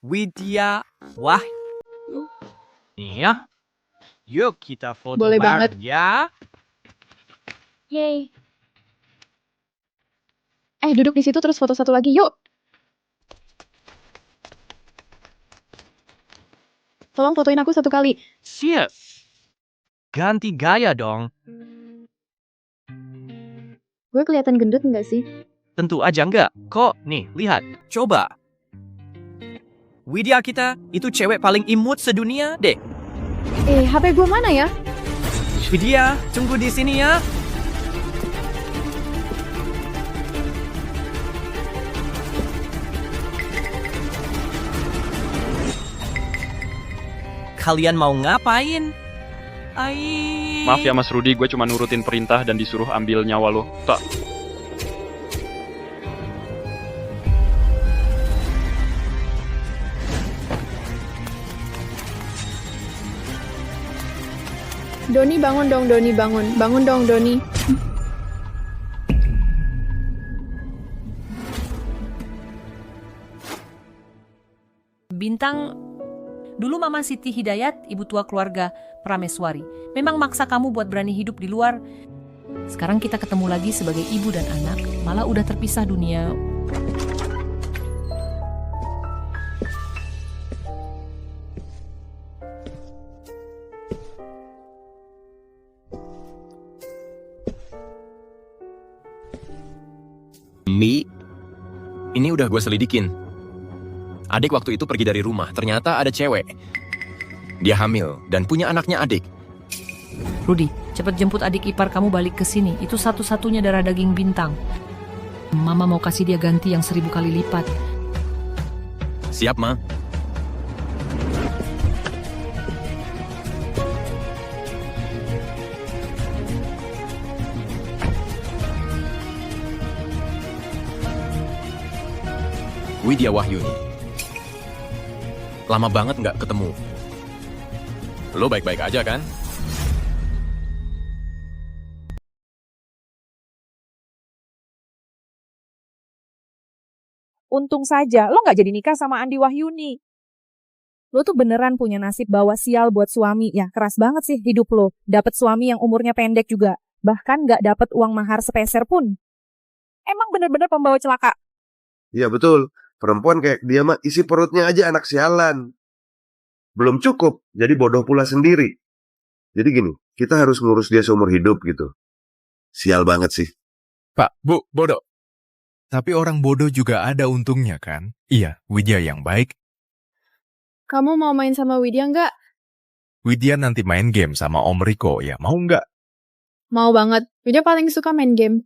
Widya Wah. Iya. Yuk kita foto Boleh bareng banget. ya. Yeay. Duduk di situ terus foto satu lagi, yuk. Tolong fotoin aku satu kali. Siap. Ganti gaya dong. Gue kelihatan gendut nggak sih? Tentu aja enggak. Kok, nih, lihat. Coba. Widya kita itu cewek paling imut sedunia deh. HP gue mana ya? Widya, tunggu di sini ya. Kalian mau ngapain? Maaf ya Mas Rudi, gue cuma nurutin perintah dan disuruh ambil nyawa lo. Tak. Doni bangun dong, Doni bangun. Bangun dong, Doni. Bintang, dulu Mama Siti Hidayat, ibu tua keluarga Prameswari, memang maksa kamu buat berani hidup di luar. Sekarang kita ketemu lagi sebagai ibu dan anak, malah udah terpisah dunia. Mi, ini udah gue selidikin. Adik waktu itu pergi dari rumah, ternyata ada cewek. Dia hamil dan punya anaknya adik. Rudi, cepat jemput adik ipar kamu balik ke sini. Itu satu-satunya darah daging Bintang. Mama mau kasih dia ganti yang 1000 kali lipat. Siap, Ma. Widya Wahyuni. Lama banget nggak ketemu. Lo baik-baik aja kan? Untung saja lo nggak jadi nikah sama Andi Wahyuni. Lo tuh beneran punya nasib bawa sial buat suami. Ya keras banget sih hidup lo. Dapet suami yang umurnya pendek juga. Bahkan nggak dapet uang mahar sepeser pun. Emang bener-bener pembawa celaka. Iya betul, perempuan kayak dia mah isi perutnya aja anak sialan. Belum cukup, jadi bodoh pula sendiri. Jadi gini, kita harus ngurus dia seumur hidup gitu. Sial banget sih. Pak, Bu, bodoh. Tapi orang bodoh juga ada untungnya kan? Iya, Widya yang baik. Kamu mau main sama Widya nggak? Widya nanti main game sama Om Riko, ya mau nggak? Mau banget. Widya paling suka main game.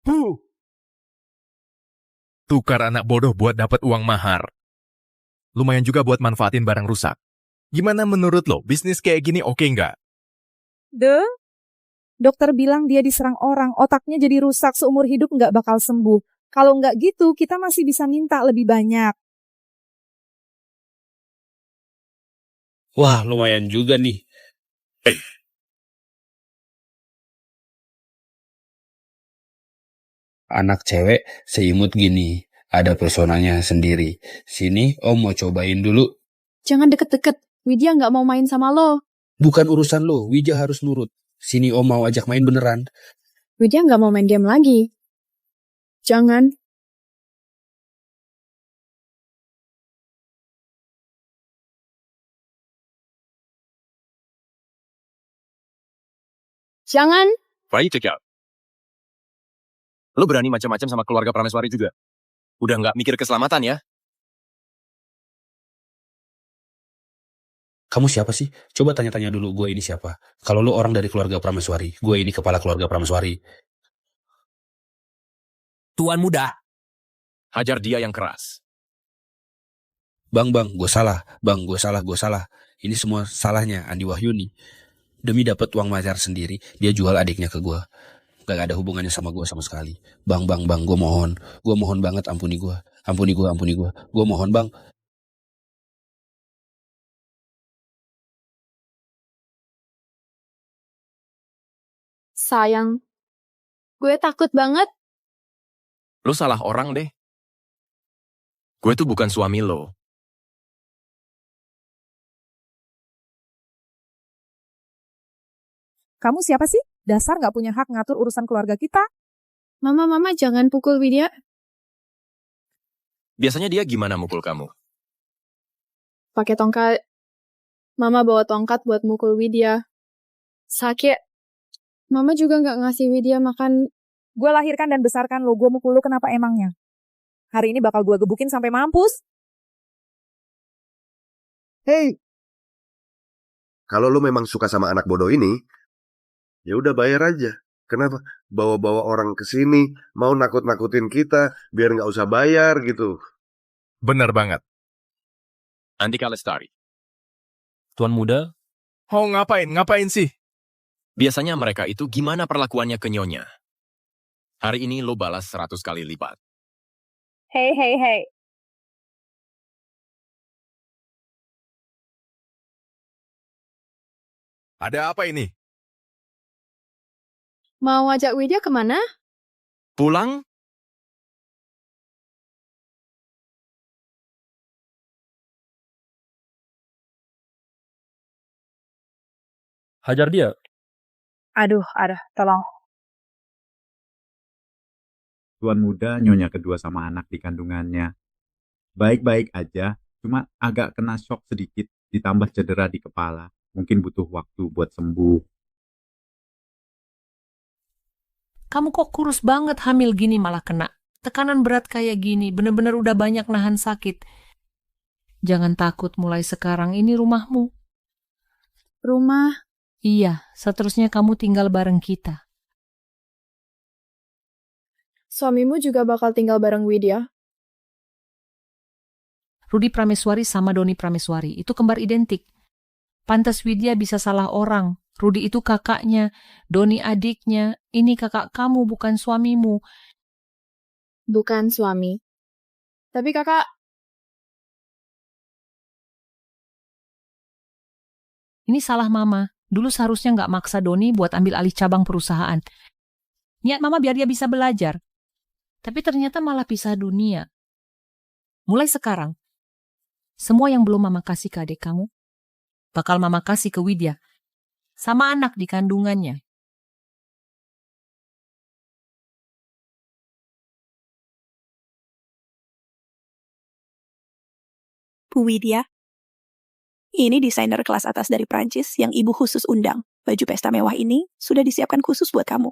Bu! Tukar anak bodoh buat dapat uang mahar. Lumayan juga buat manfaatin barang rusak. Gimana menurut lo, bisnis kayak gini oke nggak? Dokter bilang dia diserang orang, otaknya jadi rusak seumur hidup nggak bakal sembuh. Kalau nggak gitu, kita masih bisa minta lebih banyak. Wah, lumayan juga nih. Anak cewek seimut gini, ada personanya sendiri. Sini, Om mau cobain dulu. Jangan deket-deket. Widya nggak mau main sama lo. Bukan urusan lo, Widya harus nurut. Sini Om mau ajak main beneran. Widya nggak mau main game lagi. Jangan. Jangan. Baik, check out. Lo berani macam-macam sama keluarga Prameswari juga? Udah nggak mikir keselamatan ya? Kamu siapa sih? Coba tanya-tanya dulu gue ini siapa. Kalau lo orang dari keluarga Prameswari, gue ini kepala keluarga Prameswari. Tuan muda. Hajar dia yang keras. Bang, gue salah. Bang, gue salah. Ini semua salahnya Andi Wahyuni. Demi dapat uang mahar sendiri, dia jual adiknya ke gue. Gak ada hubungannya sama gue sama sekali. Bang, gue mohon. Gue mohon banget ampuni gue. Ampuni gue. Gue mohon bang. Sayang. Gue takut banget. Lo salah orang deh. Gue tuh bukan suami lo. Kamu siapa sih? Dasar nggak punya hak ngatur urusan keluarga kita. Mama, jangan pukul Widya. Biasanya dia gimana mukul kamu? Pakai tongkat. Mama bawa tongkat buat mukul Widya. Sakit. Mama juga nggak ngasih Widya makan. Gue lahirkan dan besarkan lo, gue mukul lo kenapa emangnya? Hari ini bakal gue gebukin sampai mampus. Hei, kalau lu memang suka sama anak bodoh ini, ya udah bayar aja. Kenapa? Bawa-bawa orang ke sini, mau nakut-nakutin kita, biar nggak usah bayar gitu. Bener banget. Andika Lestari. Tuan muda, Oh, ngapain sih? Biasanya mereka itu gimana perlakuannya ke nyonya? Hari ini lo balas 100 kali lipat. Hey. Ada apa ini? Mau ajak Widya kemana? Pulang? hajar dia. Aduh, tolong. Tuan muda nyonya kedua sama anak di kandungannya. Baik-baik aja, cuma agak kena shock sedikit, ditambah cedera di kepala. Mungkin butuh waktu buat sembuh. Kamu kok kurus banget hamil gini malah kena. Tekanan berat kayak gini, bener-bener udah banyak nahan sakit. Jangan takut mulai sekarang, ini rumahmu. Rumah. Iya, seterusnya kamu tinggal bareng kita. Suamimu juga bakal tinggal bareng Widya. Rudi Prameswari sama Doni Prameswari, itu kembar identik. Pantas Widya bisa salah orang. Rudi itu kakaknya, Doni adiknya, ini kakak kamu bukan suamimu. Bukan suami. Tapi kakak, Ini salah mama. Dulu seharusnya nggak maksa Doni buat ambil alih cabang perusahaan. Niat mama biar dia bisa belajar. Tapi ternyata malah pisah dunia. Mulai sekarang, semua yang belum mama kasih ke adik kamu, bakal mama kasih ke Widya. Sama anak di kandungannya. Bu Widya, ini desainer kelas atas dari Prancis yang ibu khusus undang. Baju pesta mewah ini sudah disiapkan khusus buat kamu.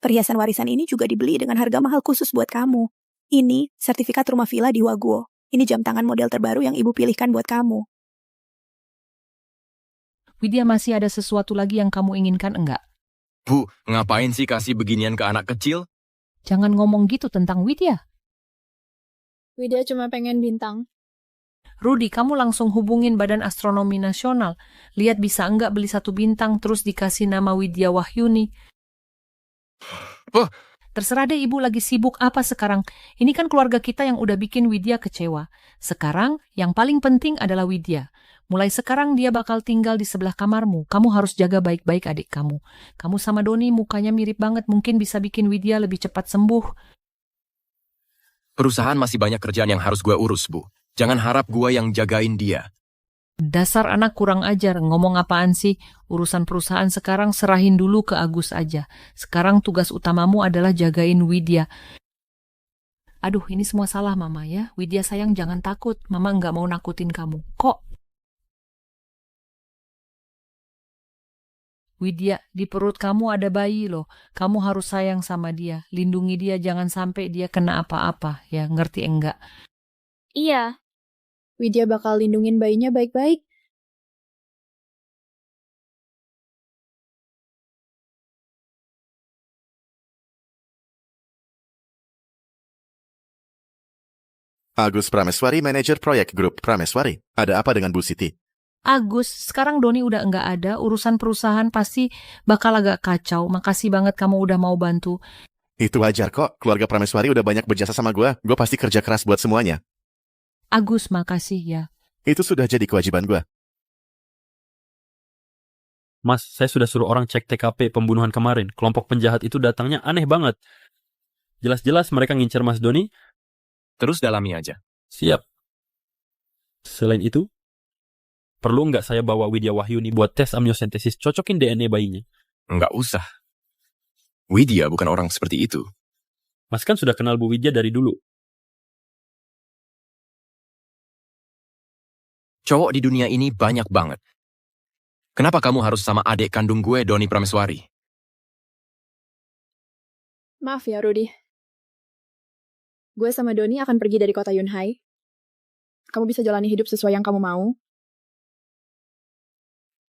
Perhiasan warisan ini juga dibeli dengan harga mahal khusus buat kamu. Ini sertifikat rumah villa di Waguo. Ini jam tangan model terbaru yang ibu pilihkan buat kamu. Widya, masih ada sesuatu lagi yang kamu inginkan enggak? Bu, ngapain sih kasih beginian ke anak kecil? Jangan ngomong gitu tentang Widya. Widya cuma pengen bintang. Rudi, kamu langsung hubungin Badan Astronomi Nasional. Lihat bisa enggak beli 1 bintang terus dikasih nama Widya Wahyuni. Terserah deh ibu lagi sibuk apa sekarang. Ini kan keluarga kita yang udah bikin Widya kecewa. Sekarang yang paling penting adalah Widya. Mulai sekarang dia bakal tinggal di sebelah kamarmu. Kamu harus jaga baik-baik adik kamu. Kamu sama Doni mukanya mirip banget. Mungkin bisa bikin Widya lebih cepat sembuh. Perusahaan masih banyak kerjaan yang harus gue urus, Bu. Jangan harap gue yang jagain dia. Dasar anak kurang ajar, ngomong apaan sih? Urusan perusahaan sekarang serahin dulu ke Agus aja. Sekarang tugas utamamu adalah jagain Widya. Aduh, ini semua salah mama ya. Widya sayang, jangan takut. Mama nggak mau nakutin kamu. Kok? Widya, di perut kamu ada bayi loh. Kamu harus sayang sama dia. Lindungi dia, jangan sampai dia kena apa-apa. Ya, ngerti enggak? Iya. Widya bakal lindungin bayinya baik-baik. Agus Prameswari, manajer proyek grup Prameswari. Ada apa dengan Bu Siti? Agus, sekarang Doni udah enggak ada. Urusan perusahaan pasti bakal agak kacau. Makasih banget kamu udah mau bantu. Itu wajar kok. Keluarga Prameswari udah banyak berjasa sama gue. Gue pasti kerja keras buat semuanya. Agus, makasih ya. Itu sudah jadi kewajiban gue. Mas, saya sudah suruh orang cek TKP pembunuhan kemarin. Kelompok penjahat itu datangnya aneh banget. Jelas-jelas mereka ngincar Mas Doni. Terus dalami aja. Siap. Selain itu, perlu nggak saya bawa Widya Wahyuni buat tes amniosentesis, cocokin DNA bayinya? Nggak usah. Widya bukan orang seperti itu. Mas kan sudah kenal Bu Widya dari dulu. Cowok di dunia ini banyak banget. Kenapa kamu harus sama adik kandung gue, Doni Prameswari? Maaf ya, Rudy. Gue sama Doni akan pergi dari kota Yunhai. Kamu bisa jalani hidup sesuai yang kamu mau.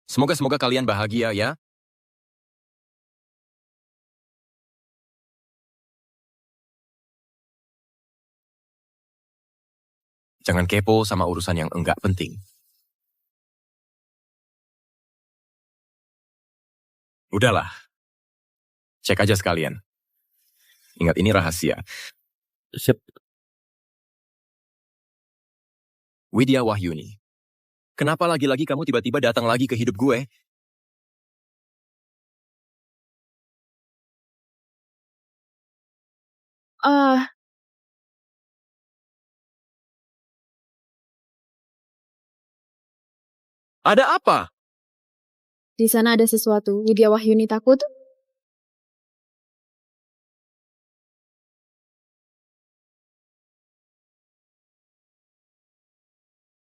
Semoga kalian bahagia ya. Jangan kepo sama urusan yang enggak penting. Udahlah. Cek aja sekalian. Ingat ini rahasia. Siap. Widya Wahyuni. Kenapa lagi-lagi kamu tiba-tiba datang lagi ke hidup gue? Ada apa? Di sana ada sesuatu. Widya Wahyuni takut.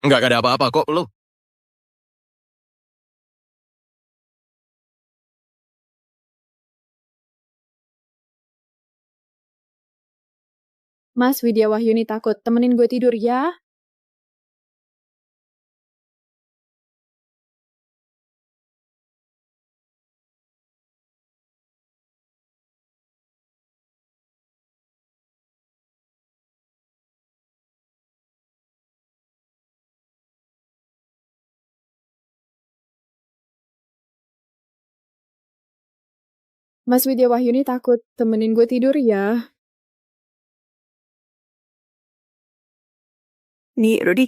Enggak ada apa-apa kok, lo. Mas, Widya Wahyuni takut. Temenin gue tidur ya. Mas, Widya Wahyuni takut. Temenin gue tidur ya. Nih, Rudy.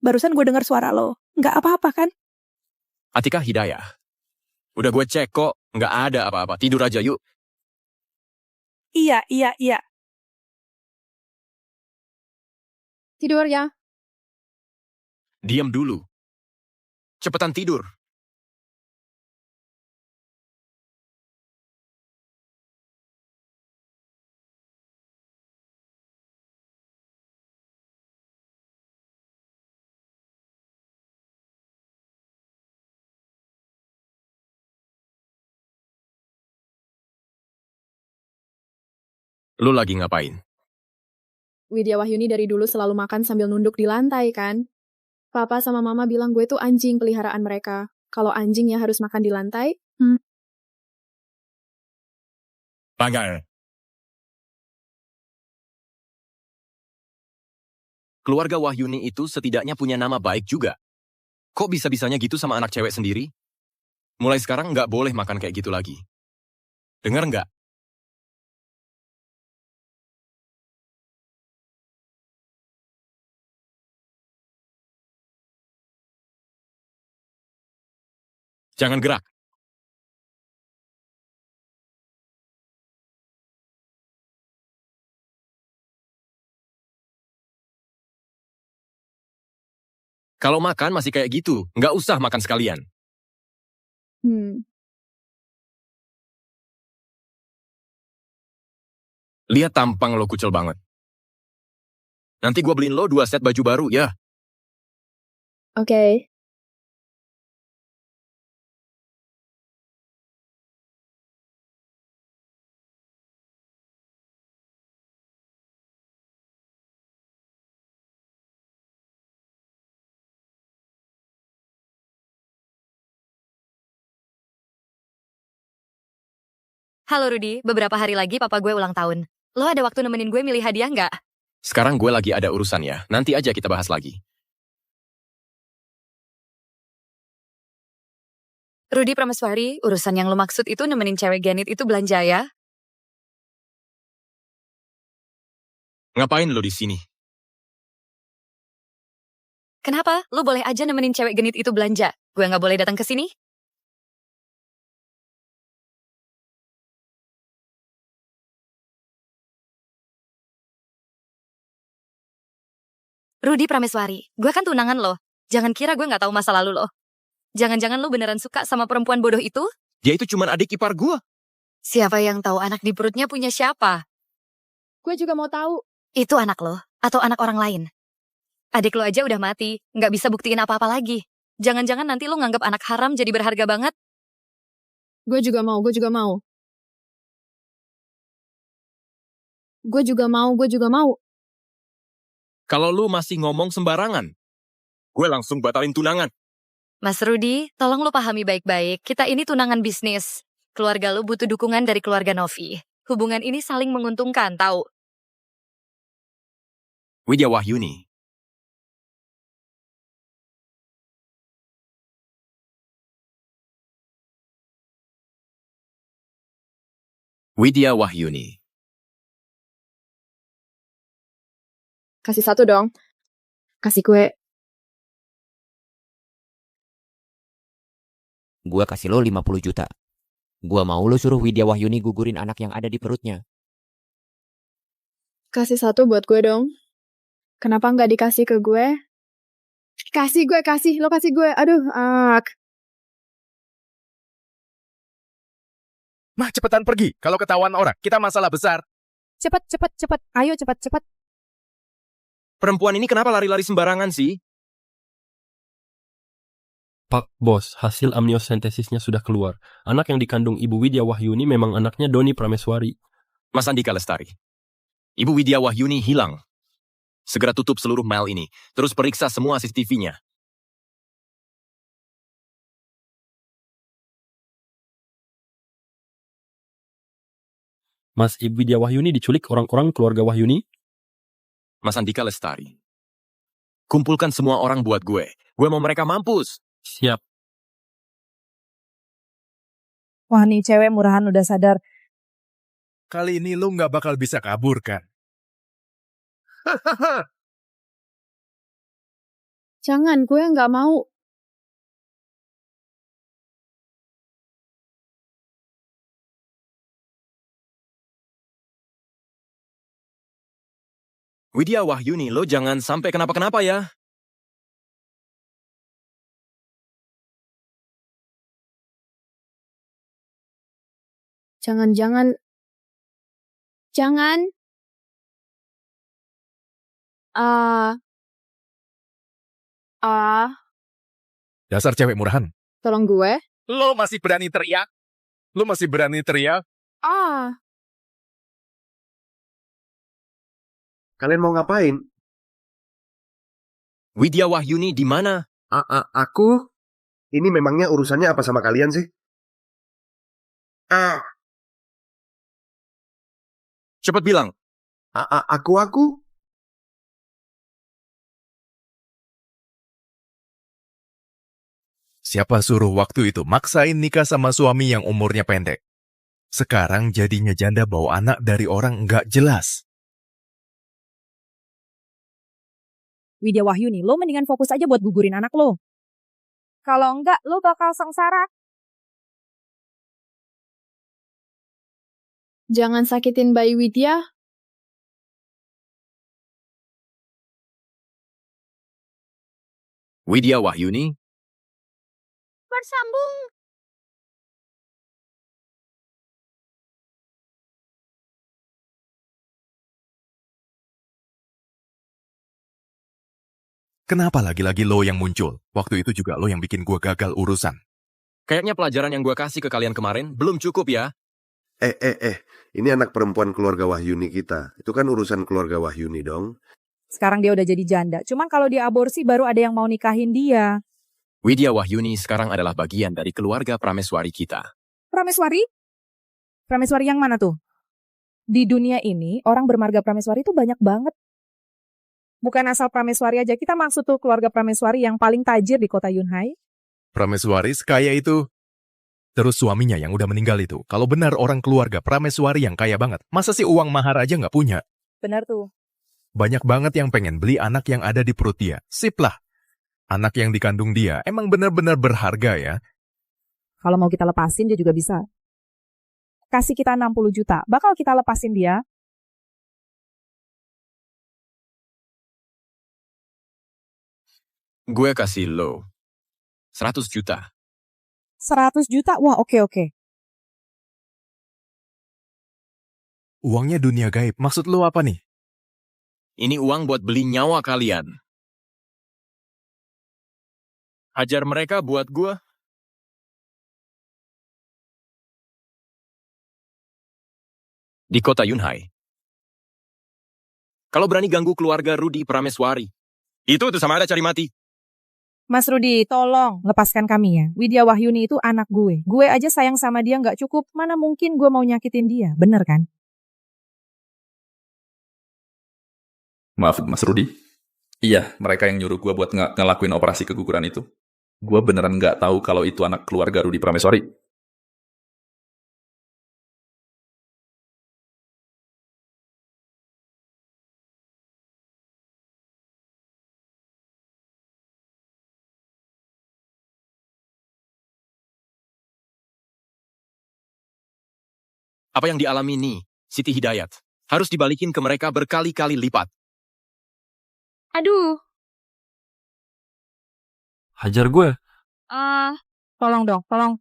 Barusan gue dengar suara lo. Nggak apa-apa kan? Atika Hidayah. Udah gue cek kok, nggak ada apa-apa. Tidur aja yuk. Iya. Tidur ya. Diam dulu. Cepetan tidur. Lu lagi ngapain? Widya Wahyuni dari dulu selalu makan sambil nunduk di lantai kan. Papa sama mama bilang gue tuh anjing peliharaan mereka. Kalau anjing ya harus makan di lantai. Banggar. Keluarga Wahyuni itu setidaknya punya nama baik juga. Kok bisa-bisanya gitu sama anak cewek sendiri? Mulai sekarang nggak boleh makan kayak gitu lagi. Dengar nggak? Jangan gerak. Kalau makan masih kayak gitu, nggak usah makan sekalian. Lihat tampang lo kucel banget. Nanti gue beliin lo 2 set baju baru ya. Oke. Halo Rudy, beberapa hari lagi papa gue ulang tahun. Lo ada waktu nemenin gue milih hadiah nggak? Sekarang gue lagi ada urusan ya. Nanti aja kita bahas lagi. Rudy Prameswari, urusan yang lo maksud itu nemenin cewek genit itu belanja ya? Ngapain lo di sini? Kenapa? Lo boleh aja nemenin cewek genit itu belanja. Gue nggak boleh datang ke sini? Rudy Prameswari, gue kan tunangan lo. Jangan kira gue gak tahu masa lalu lo. Jangan-jangan lo beneran suka sama perempuan bodoh itu? Dia itu cuma adik ipar gue. Siapa yang tahu anak di perutnya punya siapa? Gue juga mau tahu. Itu anak lo, atau anak orang lain? Adik lo aja udah mati, gak bisa buktiin apa-apa lagi. Jangan-jangan nanti lo nganggap anak haram jadi berharga banget. Gue juga mau. Gue juga mau. Kalau lu masih ngomong sembarangan, gue langsung batalin tunangan. Mas Rudy, tolong lo pahami baik-baik. Kita ini tunangan bisnis. Keluarga lo butuh dukungan dari keluarga Novi. Hubungan ini saling menguntungkan, tahu? Widya Wahyuni. Widya Wahyuni. Kasih satu dong. Kasih gue. Gua kasih lo 50 juta. Gua mau lo suruh Widya Wahyuni gugurin anak yang ada di perutnya. Kasih satu buat gue dong. Kenapa nggak dikasih ke gue? Kasih. Lo kasih gue. Aduh, Mah, cepetan pergi. Kalau ketahuan orang, kita masalah besar. Cepet. Ayo cepet. Perempuan ini kenapa lari-lari sembarangan sih? Pak Bos, hasil amniosentesisnya sudah keluar. Anak yang dikandung Ibu Widya Wahyuni memang anaknya Doni Prameswari. Mas Andika Lestari. Ibu Widya Wahyuni hilang. Segera tutup seluruh mail ini. Terus periksa semua CCTV-nya. Mas Ibu Widya Wahyuni diculik orang-orang keluarga Wahyuni? Mas Andika Lestari. Kumpulkan semua orang buat gue. Gue mau mereka mampus. Siap. Wah nih cewek murahan udah sadar. Kali ini lu nggak bakal bisa kabur kan? jangan, gue nggak mau. Widya Wahyuni, lo jangan sampai kenapa-kenapa ya. Jangan. Dasar cewek murahan. Tolong gue. Lo masih berani teriak? Kalian mau ngapain? Widya Wahyuni di mana? Aku? Ini memangnya urusannya apa sama kalian sih? Cepat bilang. Aku? Siapa suruh waktu itu maksain nikah sama suami yang umurnya pendek? Sekarang jadinya janda bawa anak dari orang nggak jelas. Widya Wahyuni, lo mendingan fokus aja buat gugurin anak lo. Kalau enggak, lo bakal sengsara. Jangan sakitin bayi Widya. Widya Wahyuni. Bersambung. Kenapa lagi-lagi lo yang muncul? Waktu itu juga lo yang bikin gue gagal urusan. Kayaknya pelajaran yang gue kasih ke kalian kemarin belum cukup ya. Ini anak perempuan keluarga Wahyuni kita. Itu kan urusan keluarga Wahyuni dong. Sekarang dia udah jadi janda. Cuman kalau dia aborsi baru ada yang mau nikahin dia. Widya Wahyuni sekarang adalah bagian dari keluarga Prameswari kita. Prameswari? Prameswari yang mana tuh? Di dunia ini, orang bermarga Prameswari itu banyak banget. Bukan asal Prameswari aja, kita maksud tuh keluarga Prameswari yang paling tajir di kota Yunhai. Prameswari sekaya itu. Terus suaminya yang udah meninggal itu. Kalau benar orang keluarga Prameswari yang kaya banget, masa sih uang mahar aja nggak punya? Benar tuh. Banyak banget yang pengen beli anak yang ada di perut dia. Sip lah. Anak yang dikandung dia emang benar-benar berharga ya. Kalau mau kita lepasin dia juga bisa. Kasih kita 60 juta, bakal kita lepasin dia. Gue kasih lo 100 juta. 100 juta? Wah, oke. Uangnya dunia gaib. Maksud lo apa nih? Ini uang buat beli nyawa kalian. Hajar mereka buat gue. Di kota Yunhai. Kalau berani ganggu keluarga Rudi Prameswari, itu tuh sama ada cari mati. Mas Rudi, tolong lepaskan kami ya. Widya Wahyuni itu anak gue. Gue aja sayang sama dia nggak cukup. Mana mungkin gue mau nyakitin dia, bener kan? Maaf, Mas Rudi. Iya, mereka yang nyuruh gue buat ngelakuin operasi keguguran itu. Gue beneran nggak tahu kalau itu anak keluarga Rudi Prameswari. Apa yang dialami nih, Siti Hidayat, harus dibalikin ke mereka berkali-kali lipat. Aduh. Hajar gue. Tolong dong, tolong.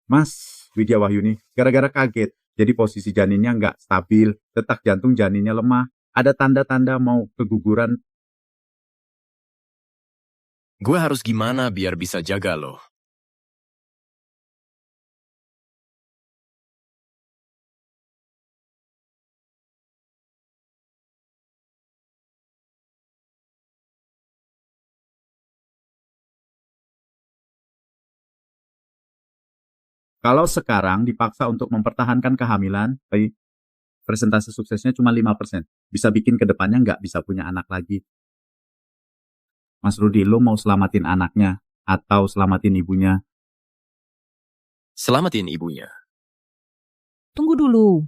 Mas, Widya Wahyuni, gara-gara kaget, jadi posisi janinnya nggak stabil, detak jantung janinnya lemah, ada tanda-tanda mau keguguran. Gue harus gimana biar bisa jaga lo? Kalau sekarang dipaksa untuk mempertahankan kehamilan, presentase suksesnya cuma 5%. Bisa bikin ke depannya nggak bisa punya anak lagi. Mas Rudi, lo mau selamatin anaknya atau selamatin ibunya? Selamatin ibunya. Tunggu dulu.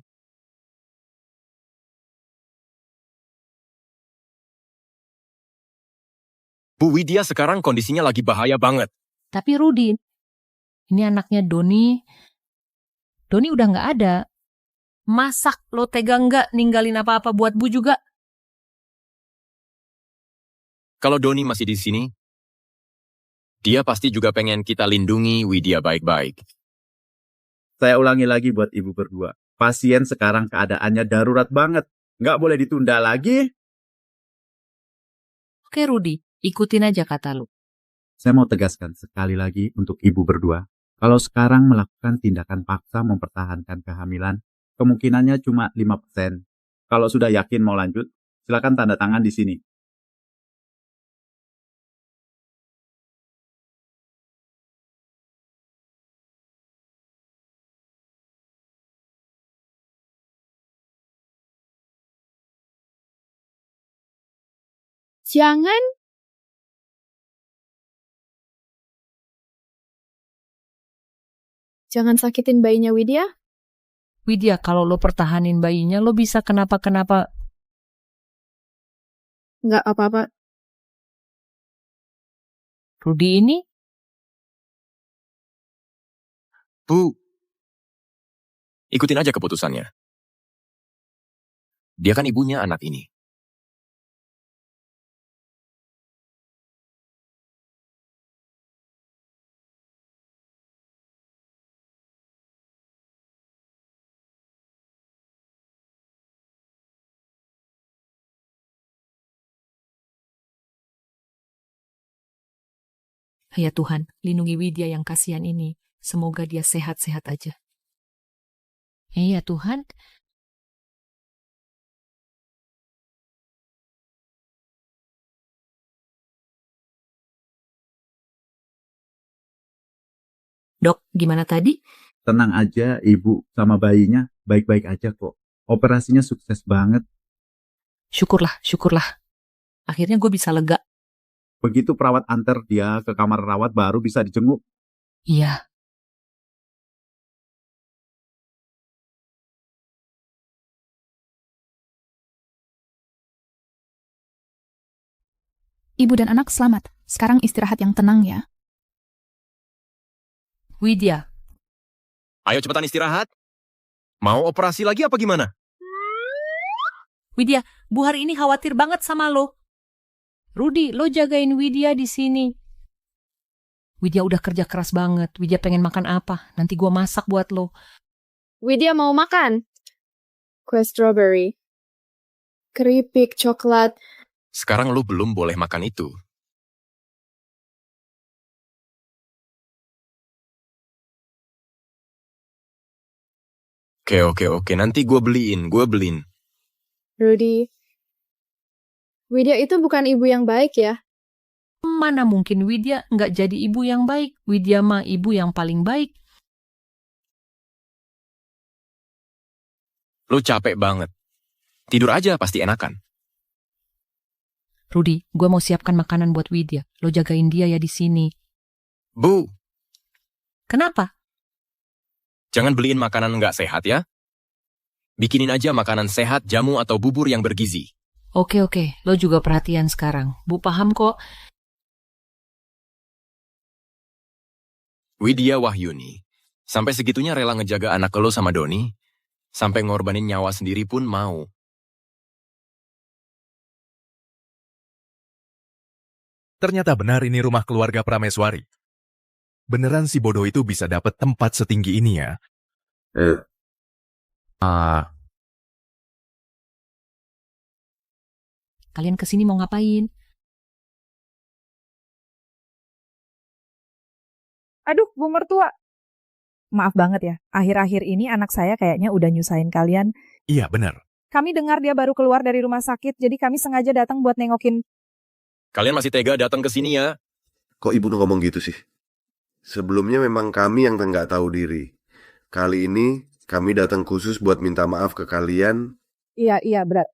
Bu Widya sekarang kondisinya lagi bahaya banget. Tapi Rudi, ini anaknya Doni. Doni udah nggak ada. Masak lo tega nggak ninggalin apa-apa buat Bu juga? Kalau Doni masih di sini, dia pasti juga pengen kita lindungi Widya baik-baik. Saya ulangi lagi buat ibu berdua. Pasien sekarang keadaannya darurat banget. Nggak boleh ditunda lagi. Oke Rudi, ikutin aja kata lu. Saya mau tegaskan sekali lagi untuk ibu berdua. Kalau sekarang melakukan tindakan paksa mempertahankan kehamilan, kemungkinannya cuma 5%. Kalau sudah yakin mau lanjut, silakan tanda tangan di sini. Jangan. Jangan sakitin bayinya Widya. Widya, kalau lo pertahanin bayinya, lo bisa kenapa-kenapa. Nggak apa-apa. Rudi ini? Bu, ikutin aja keputusannya. Dia kan ibunya anak ini. Ya Tuhan, lindungi Widya yang kasihan ini. Semoga dia sehat-sehat aja. Ya Tuhan. Dok, gimana tadi? Tenang aja, ibu sama bayinya baik-baik aja kok. Operasinya sukses banget. Syukurlah, syukurlah. Akhirnya gue bisa lega. Begitu perawat antar dia ke kamar rawat baru bisa dijenguk. Iya. Ibu dan anak selamat. Sekarang istirahat yang tenang ya. Widya. Ayo cepetan istirahat. Mau operasi lagi apa gimana? Widya, Bu hari ini khawatir banget sama lo. Rudi, lo jagain Widya di sini. Widya udah kerja keras banget. Widya pengen makan apa? Nanti gua masak buat lo. Widya mau makan. Kue strawberry. Keripik, coklat. Sekarang lu belum boleh makan itu. Oke. Nanti gue beliin. Rudy. Widya itu bukan ibu yang baik ya? Mana mungkin Widya nggak jadi ibu yang baik. Widya mah ibu yang paling baik. Lu capek banget. Tidur aja pasti enakan. Rudi, gue mau siapkan makanan buat Widya. Lo jagain dia ya di sini. Bu, Kenapa? jangan beliin makanan nggak sehat ya. Bikinin aja makanan sehat, jamu atau bubur yang bergizi. Oke. Lo juga perhatian sekarang. Bu paham kok. Widya Wahyuni, sampai segitunya rela ngejaga anak lo sama Doni, sampai ngorbanin nyawa sendiri pun mau. Ternyata benar ini rumah keluarga Prameswari. Beneran si bodoh itu bisa dapat tempat setinggi ini ya? Kalian kesini mau ngapain? Aduh, Bu mertua. Maaf banget ya, akhir-akhir ini anak saya kayaknya udah nyusahin kalian. Iya, benar. Kami dengar dia baru keluar dari rumah sakit, jadi kami sengaja datang buat nengokin. Kalian masih tega datang ke sini ya? Kok ibu ngomong gitu sih? Sebelumnya memang kami yang nggak tahu diri. Kali ini kami datang khusus buat minta maaf ke kalian. Iya, berat.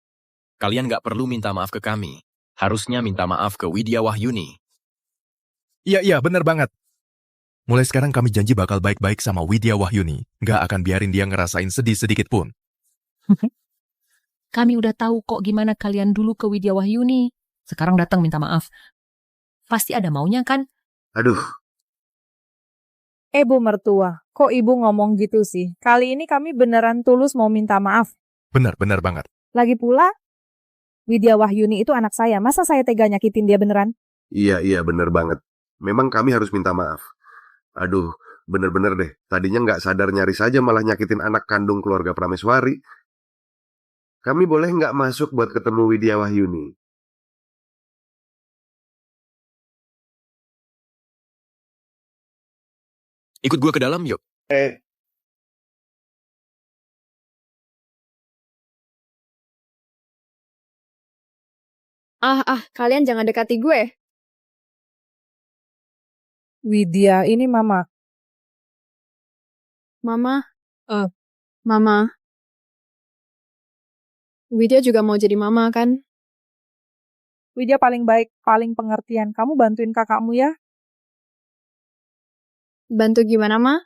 Kalian nggak perlu minta maaf ke kami. Harusnya minta maaf ke Widya Wahyuni. Iya, benar banget. Mulai sekarang kami janji bakal baik-baik sama Widya Wahyuni. Nggak akan biarin dia ngerasain sedih sedikit pun. Kami udah tahu kok gimana kalian dulu ke Widya Wahyuni. Sekarang datang minta maaf. Pasti ada maunya kan? Aduh, Bu mertua, kok ibu ngomong gitu sih? Kali ini kami beneran tulus mau minta maaf. Benar banget. Lagi pula, Widya Wahyuni itu anak saya. Masa saya tega nyakitin dia beneran? iya bener banget. Memang kami harus minta maaf. Aduh, bener-bener deh. Tadinya nggak sadar nyaris saja malah nyakitin anak kandung keluarga Prameswari. Kami boleh nggak masuk buat ketemu Widya Wahyuni? Ikut gue ke dalam yuk. Kalian jangan dekati gue. Widya, ini mama. Mama. Widya juga mau jadi mama kan? Widya paling baik, paling pengertian. Kamu bantuin kakakmu ya. Bantu gimana, Ma?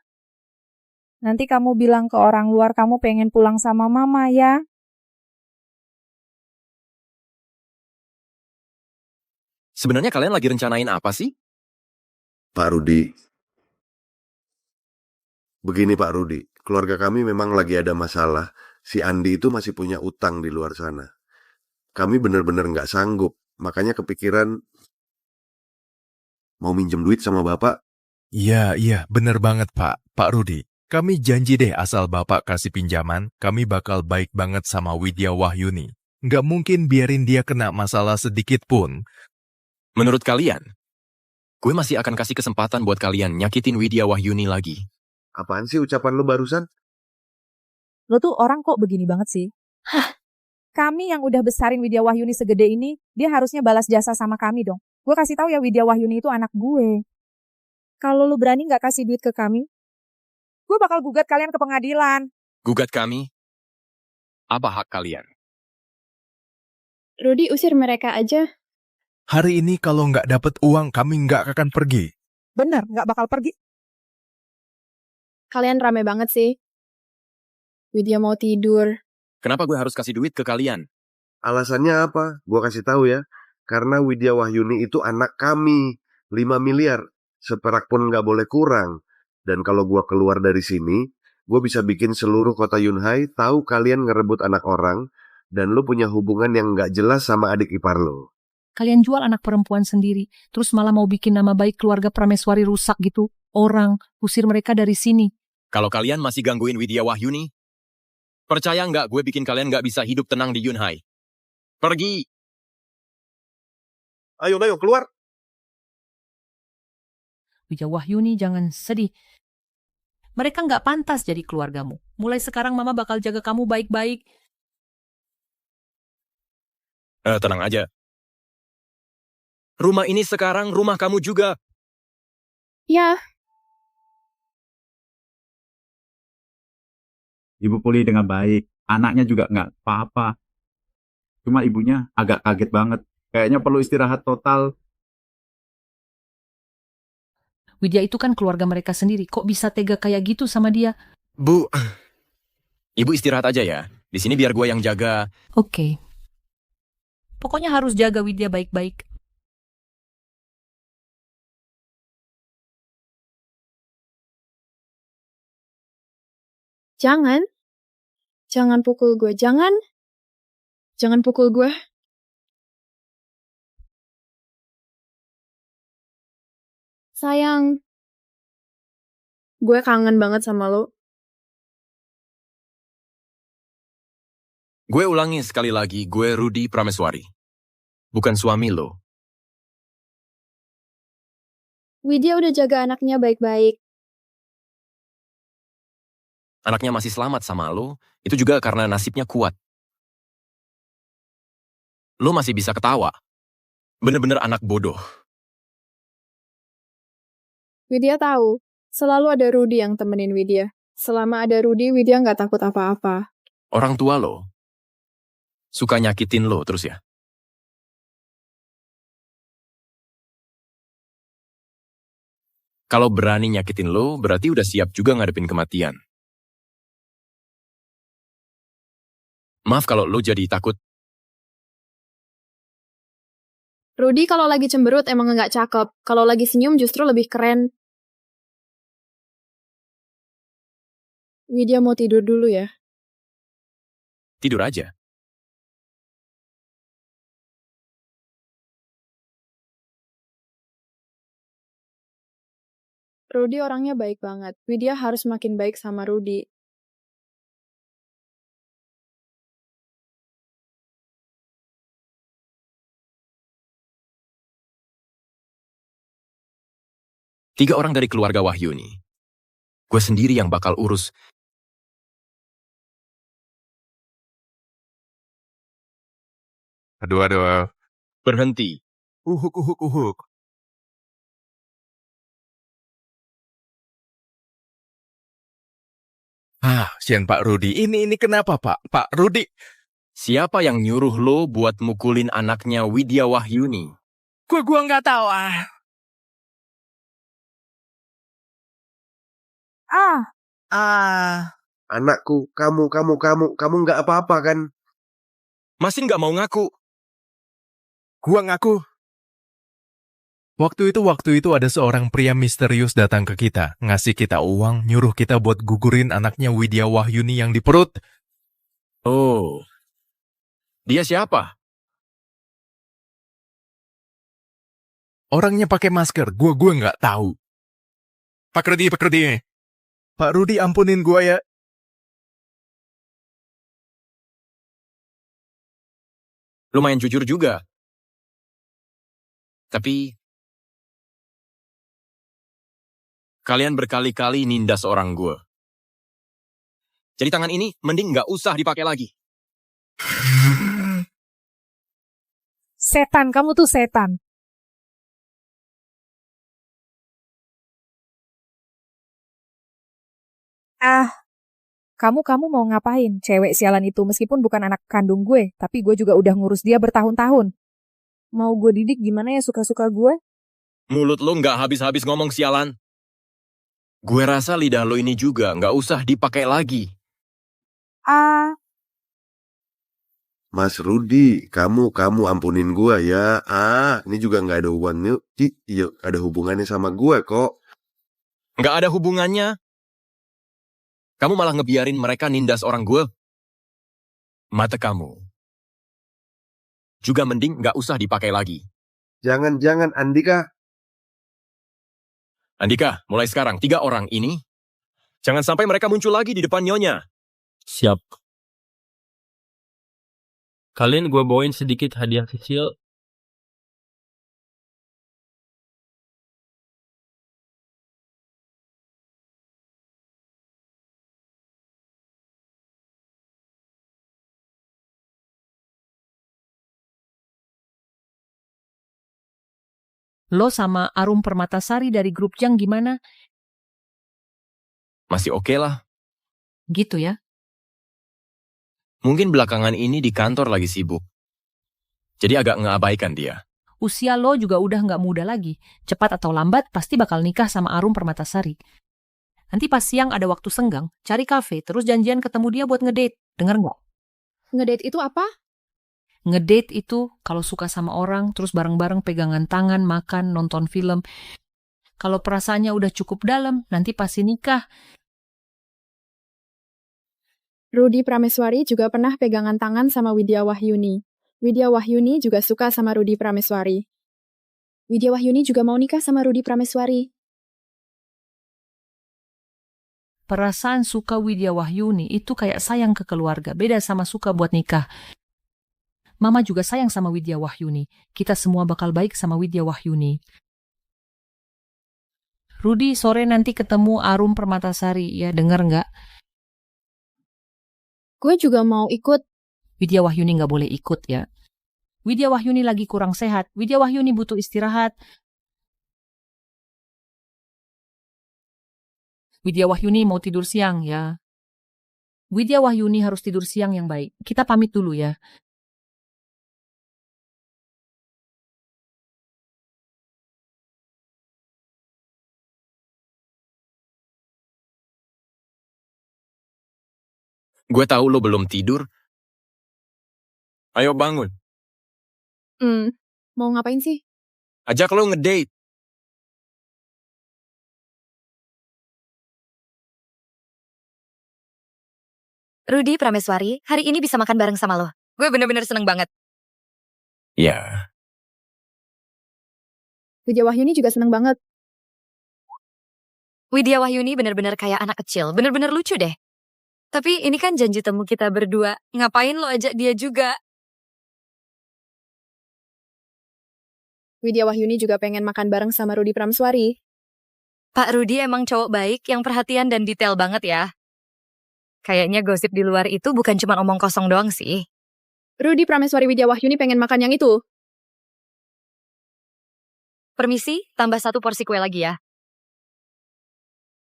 Nanti kamu bilang ke orang luar kamu pengen pulang sama mama ya. Sebenarnya kalian lagi rencanain apa sih? Pak Rudi. Begini Pak Rudi, keluarga kami memang lagi ada masalah. Si Andi itu masih punya utang di luar sana. Kami bener-bener nggak sanggup, makanya kepikiran mau minjem duit sama Bapak. Iya, bener banget Pak Rudi. Kami janji deh asal Bapak kasih pinjaman, kami bakal baik banget sama Widya Wahyuni. Nggak mungkin biarin dia kena masalah sedikit pun. Menurut kalian, gue masih akan kasih kesempatan buat kalian nyakitin Widya Wahyuni lagi. Apaan sih ucapan lo barusan? Lo tuh orang kok begini banget sih? Kami yang udah besarin Widya Wahyuni segede ini, dia harusnya balas jasa sama kami dong. Gue kasih tahu ya Widya Wahyuni itu anak gue. Kalau lo berani nggak kasih duit ke kami, gue bakal gugat kalian ke pengadilan. Gugat kami? Apa hak kalian? Rudi, usir mereka aja. Hari ini kalau nggak dapet uang, kami nggak akan pergi. Bener, nggak bakal pergi. Kalian rame banget sih. Widya mau tidur. Kenapa gue harus kasih duit ke kalian? Alasannya apa? Gue kasih tahu ya. Karena Widya Wahyuni itu anak kami. 5 miliar. Seperak pun nggak boleh kurang. Dan kalau gue keluar dari sini, gue bisa bikin seluruh kota Yunhai tahu kalian ngerebut anak orang, dan lu punya hubungan yang nggak jelas sama adik ipar lo. Kalian jual anak perempuan sendiri, terus malah mau bikin nama baik keluarga Prameswari rusak gitu. Orang, usir mereka dari sini. Kalau kalian masih gangguin Widya Wahyuni, percaya nggak gue bikin kalian nggak bisa hidup tenang di Yunhai. Pergi! Ayo, keluar! Widya Wahyuni, jangan sedih. Mereka nggak pantas jadi keluargamu. Mulai sekarang mama bakal jaga kamu baik-baik. Tenang aja. Rumah ini sekarang rumah kamu juga. Ya, Ibu pulih dengan baik. Anaknya juga nggak apa-apa. Cuma ibunya agak kaget banget. Kayaknya perlu istirahat total. Widya itu kan keluarga mereka sendiri. Kok bisa tega kayak gitu sama dia? Bu, Ibu istirahat aja ya. Di sini biar gue yang jaga. Oke. Pokoknya harus jaga Widya baik-baik. jangan. Jangan pukul gue. Jangan pukul gue. Sayang. Gue kangen banget sama lo. Gue ulangi sekali lagi, gue Rudy Prameswari. Bukan suami lo. Widya udah jaga anaknya baik-baik. Anaknya masih selamat sama lo, itu juga karena nasibnya kuat. Lo masih bisa ketawa. Bener-bener anak bodoh. Widya tahu, selalu ada Rudy yang temenin Widya. Selama ada Rudy, Widya nggak takut apa-apa. Orang tua lo suka nyakitin lo terus ya? Kalau berani nyakitin lo, berarti udah siap juga ngadepin kematian. Maaf kalau lo jadi takut. Rudy kalau lagi cemberut emang nggak cakep. Kalau lagi senyum justru lebih keren. Widya mau tidur dulu ya. Tidur aja. Rudy orangnya baik banget. Widya harus makin baik sama Rudy. Tiga orang dari keluarga Wahyuni. Gue sendiri yang bakal urus. Aduh. Berhenti. Uhuk. Sian Pak Rudy. Ini kenapa Pak? Pak Rudy. Siapa yang nyuruh lo buat mukulin anaknya Widya Wahyuni? Gua nggak tahu Anakku, kamu nggak apa-apa kan? Masih nggak mau ngaku? Gua ngaku. Waktu itu ada seorang pria misterius datang ke kita, ngasih kita uang, nyuruh kita buat gugurin anaknya Widya Wahyuni yang di perut. Oh, dia siapa? Orangnya pakai masker, gue nggak tahu. Pak Rudy. Pak Rudy, ampunin gue ya. Lumayan jujur juga. Tapi kalian berkali-kali nindas orang gue. Jadi tangan ini mending nggak usah dipakai lagi. Setan, kamu tuh setan. Kamu mau ngapain? Cewek sialan itu meskipun bukan anak kandung gue, tapi gue juga udah ngurus dia bertahun-tahun. Mau gue didik gimana ya suka-suka gue? Mulut lo nggak habis-habis ngomong sialan. Gue rasa lidah lo ini juga nggak usah dipakai lagi. Mas Rudy, kamu ampunin gua ya. Ini juga nggak ada hubungannya. Ada hubungannya sama gua kok. Nggak ada hubungannya. Kamu malah ngebiarin mereka nindas orang gue. Mata kamu juga mending nggak usah dipakai lagi. Jangan-jangan Andika. Andika, mulai sekarang 3 orang ini, jangan sampai mereka muncul lagi di depan Nyonya. Siap. Kalian gue bawain sedikit hadiah kecil. Lo sama Arum Permatasari dari grup Jang gimana? Masih oke lah. Gitu ya? Mungkin belakangan ini di kantor lagi sibuk. Jadi agak ngeabaikan dia. Usia lo juga udah nggak muda lagi. Cepat atau lambat pasti bakal nikah sama Arum Permatasari. Nanti pas siang ada waktu senggang, cari kafe, terus janjian ketemu dia buat ngedate. Dengar nggak? Ngedate itu apa? Ngedate itu kalau suka sama orang, terus bareng-bareng pegangan tangan, makan, nonton film. Kalau perasaannya udah cukup dalam, nanti pasti nikah. Rudy Prameswari juga pernah pegangan tangan sama Widya Wahyuni. Widya Wahyuni juga suka sama Rudy Prameswari. Widya Wahyuni juga mau nikah sama Rudy Prameswari. Perasaan suka Widya Wahyuni itu kayak sayang ke keluarga, beda sama suka buat nikah. Mama juga sayang sama Widya Wahyuni. Kita semua bakal baik sama Widya Wahyuni. Rudy, sore nanti ketemu Arum Permatasari, ya denger nggak? Gue juga mau ikut. Widya Wahyuni nggak boleh ikut ya. Widya Wahyuni lagi kurang sehat. Widya Wahyuni butuh istirahat. Widya Wahyuni mau tidur siang ya. Widya Wahyuni harus tidur siang yang baik. Kita pamit dulu ya. Gue tahu lo belum tidur. Ayo bangun. Mau ngapain sih? Ajak lo ngedate. Rudy Prameswari, hari ini bisa makan bareng sama lo. Gue bener-bener seneng banget. Ya. Widya Wahyuni juga seneng banget. Widya Wahyuni bener-bener kayak anak kecil. Bener-bener lucu deh. Tapi ini kan janji temu kita berdua. Ngapain lo ajak dia juga? Widya Wahyuni juga pengen makan bareng sama Rudy Prameswari. Pak Rudy emang cowok baik yang perhatian dan detail banget ya. Kayaknya gosip di luar itu bukan cuma omong kosong doang sih. Rudy Prameswari Widya Wahyuni pengen makan yang itu. Permisi, tambah 1 porsi kue lagi ya.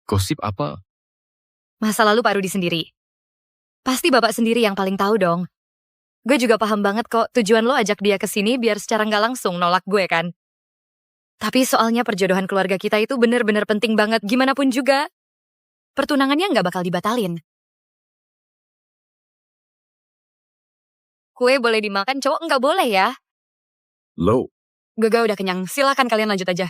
Gosip apa? Masa lalu Pak Rudy sendiri. Pasti Bapak sendiri yang paling tahu dong. Gue juga paham banget kok tujuan lo ajak dia ke sini biar secara nggak langsung nolak gue kan. Tapi soalnya perjodohan keluarga kita itu bener-bener penting banget gimana pun juga. Pertunangannya nggak bakal dibatalin. Kue boleh dimakan, cowok nggak boleh ya. Lo. Gaga udah kenyang, silakan kalian lanjut aja.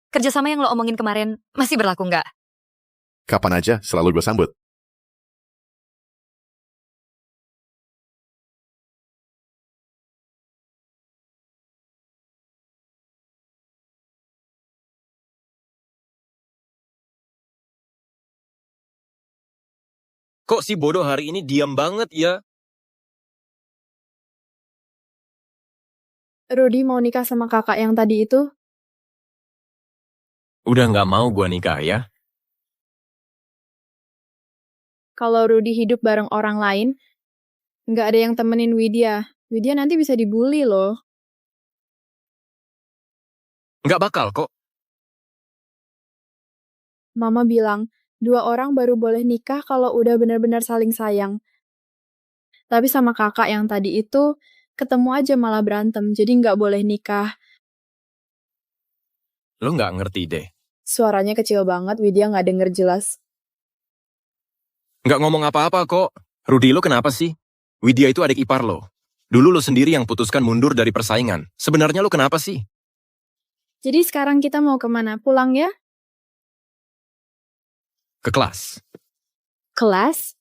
Kerjasama yang lo omongin kemarin masih berlaku nggak? Kapan aja selalu gue sambut. Kok si bodoh hari ini diam banget ya? Rudy mau nikah sama kakak yang tadi itu. Udah nggak mau gue nikah ya? Kalau Rudy hidup bareng orang lain, nggak ada yang temenin Widya. Widya nanti bisa dibully loh. Nggak bakal kok. Mama bilang, 2 orang baru boleh nikah kalau udah benar-benar saling sayang. Tapi sama kakak yang tadi itu, ketemu aja malah berantem, jadi nggak boleh nikah. Lo nggak ngerti deh. Suaranya kecil banget, Widya nggak denger jelas. Nggak ngomong apa-apa kok. Rudy lo kenapa sih? Widya itu adik ipar lo. Dulu lo sendiri yang putuskan mundur dari persaingan. Sebenarnya lo kenapa sih? Jadi sekarang kita mau kemana? Pulang ya? Ke kelas. Kelas?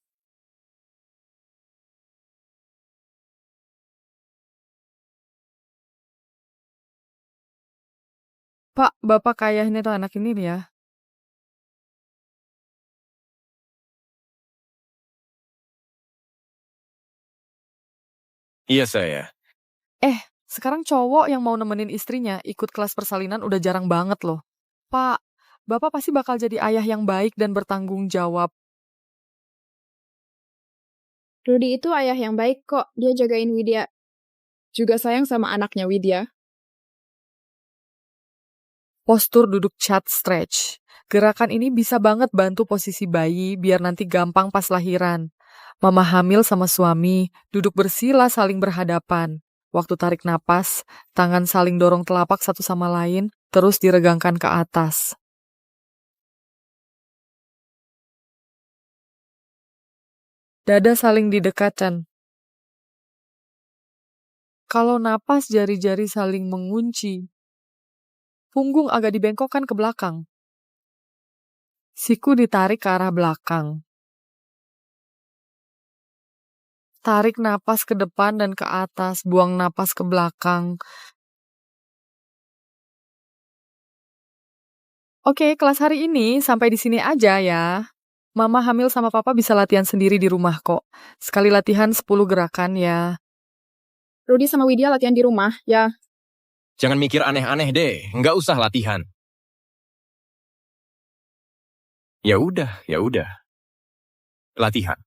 Pak, Bapak kayaknya tuh anak ini nih ya. Iya saya. Sekarang cowok yang mau nemenin istrinya ikut kelas persalinan udah jarang banget loh. Pak, Bapak pasti bakal jadi ayah yang baik dan bertanggung jawab. Rudy itu ayah yang baik kok, dia jagain Widya. Juga sayang sama anaknya Widya. Postur duduk chat stretch. Gerakan ini bisa banget bantu posisi bayi biar nanti gampang pas lahiran. Mama hamil sama suami, duduk bersila saling berhadapan. Waktu tarik napas, tangan saling dorong telapak satu sama lain, terus diregangkan ke atas. Dada saling didekatkan. Kalau napas jari-jari saling mengunci. Punggung agak dibengkokkan ke belakang. Siku ditarik ke arah belakang. Tarik napas ke depan dan ke atas, buang napas ke belakang. Oke, kelas hari ini sampai di sini aja ya. Mama hamil sama papa bisa latihan sendiri di rumah kok. Sekali latihan 10 gerakan ya. Rudy sama Widya latihan di rumah, ya. Jangan mikir aneh-aneh deh. Nggak usah latihan. Ya udah. Latihan.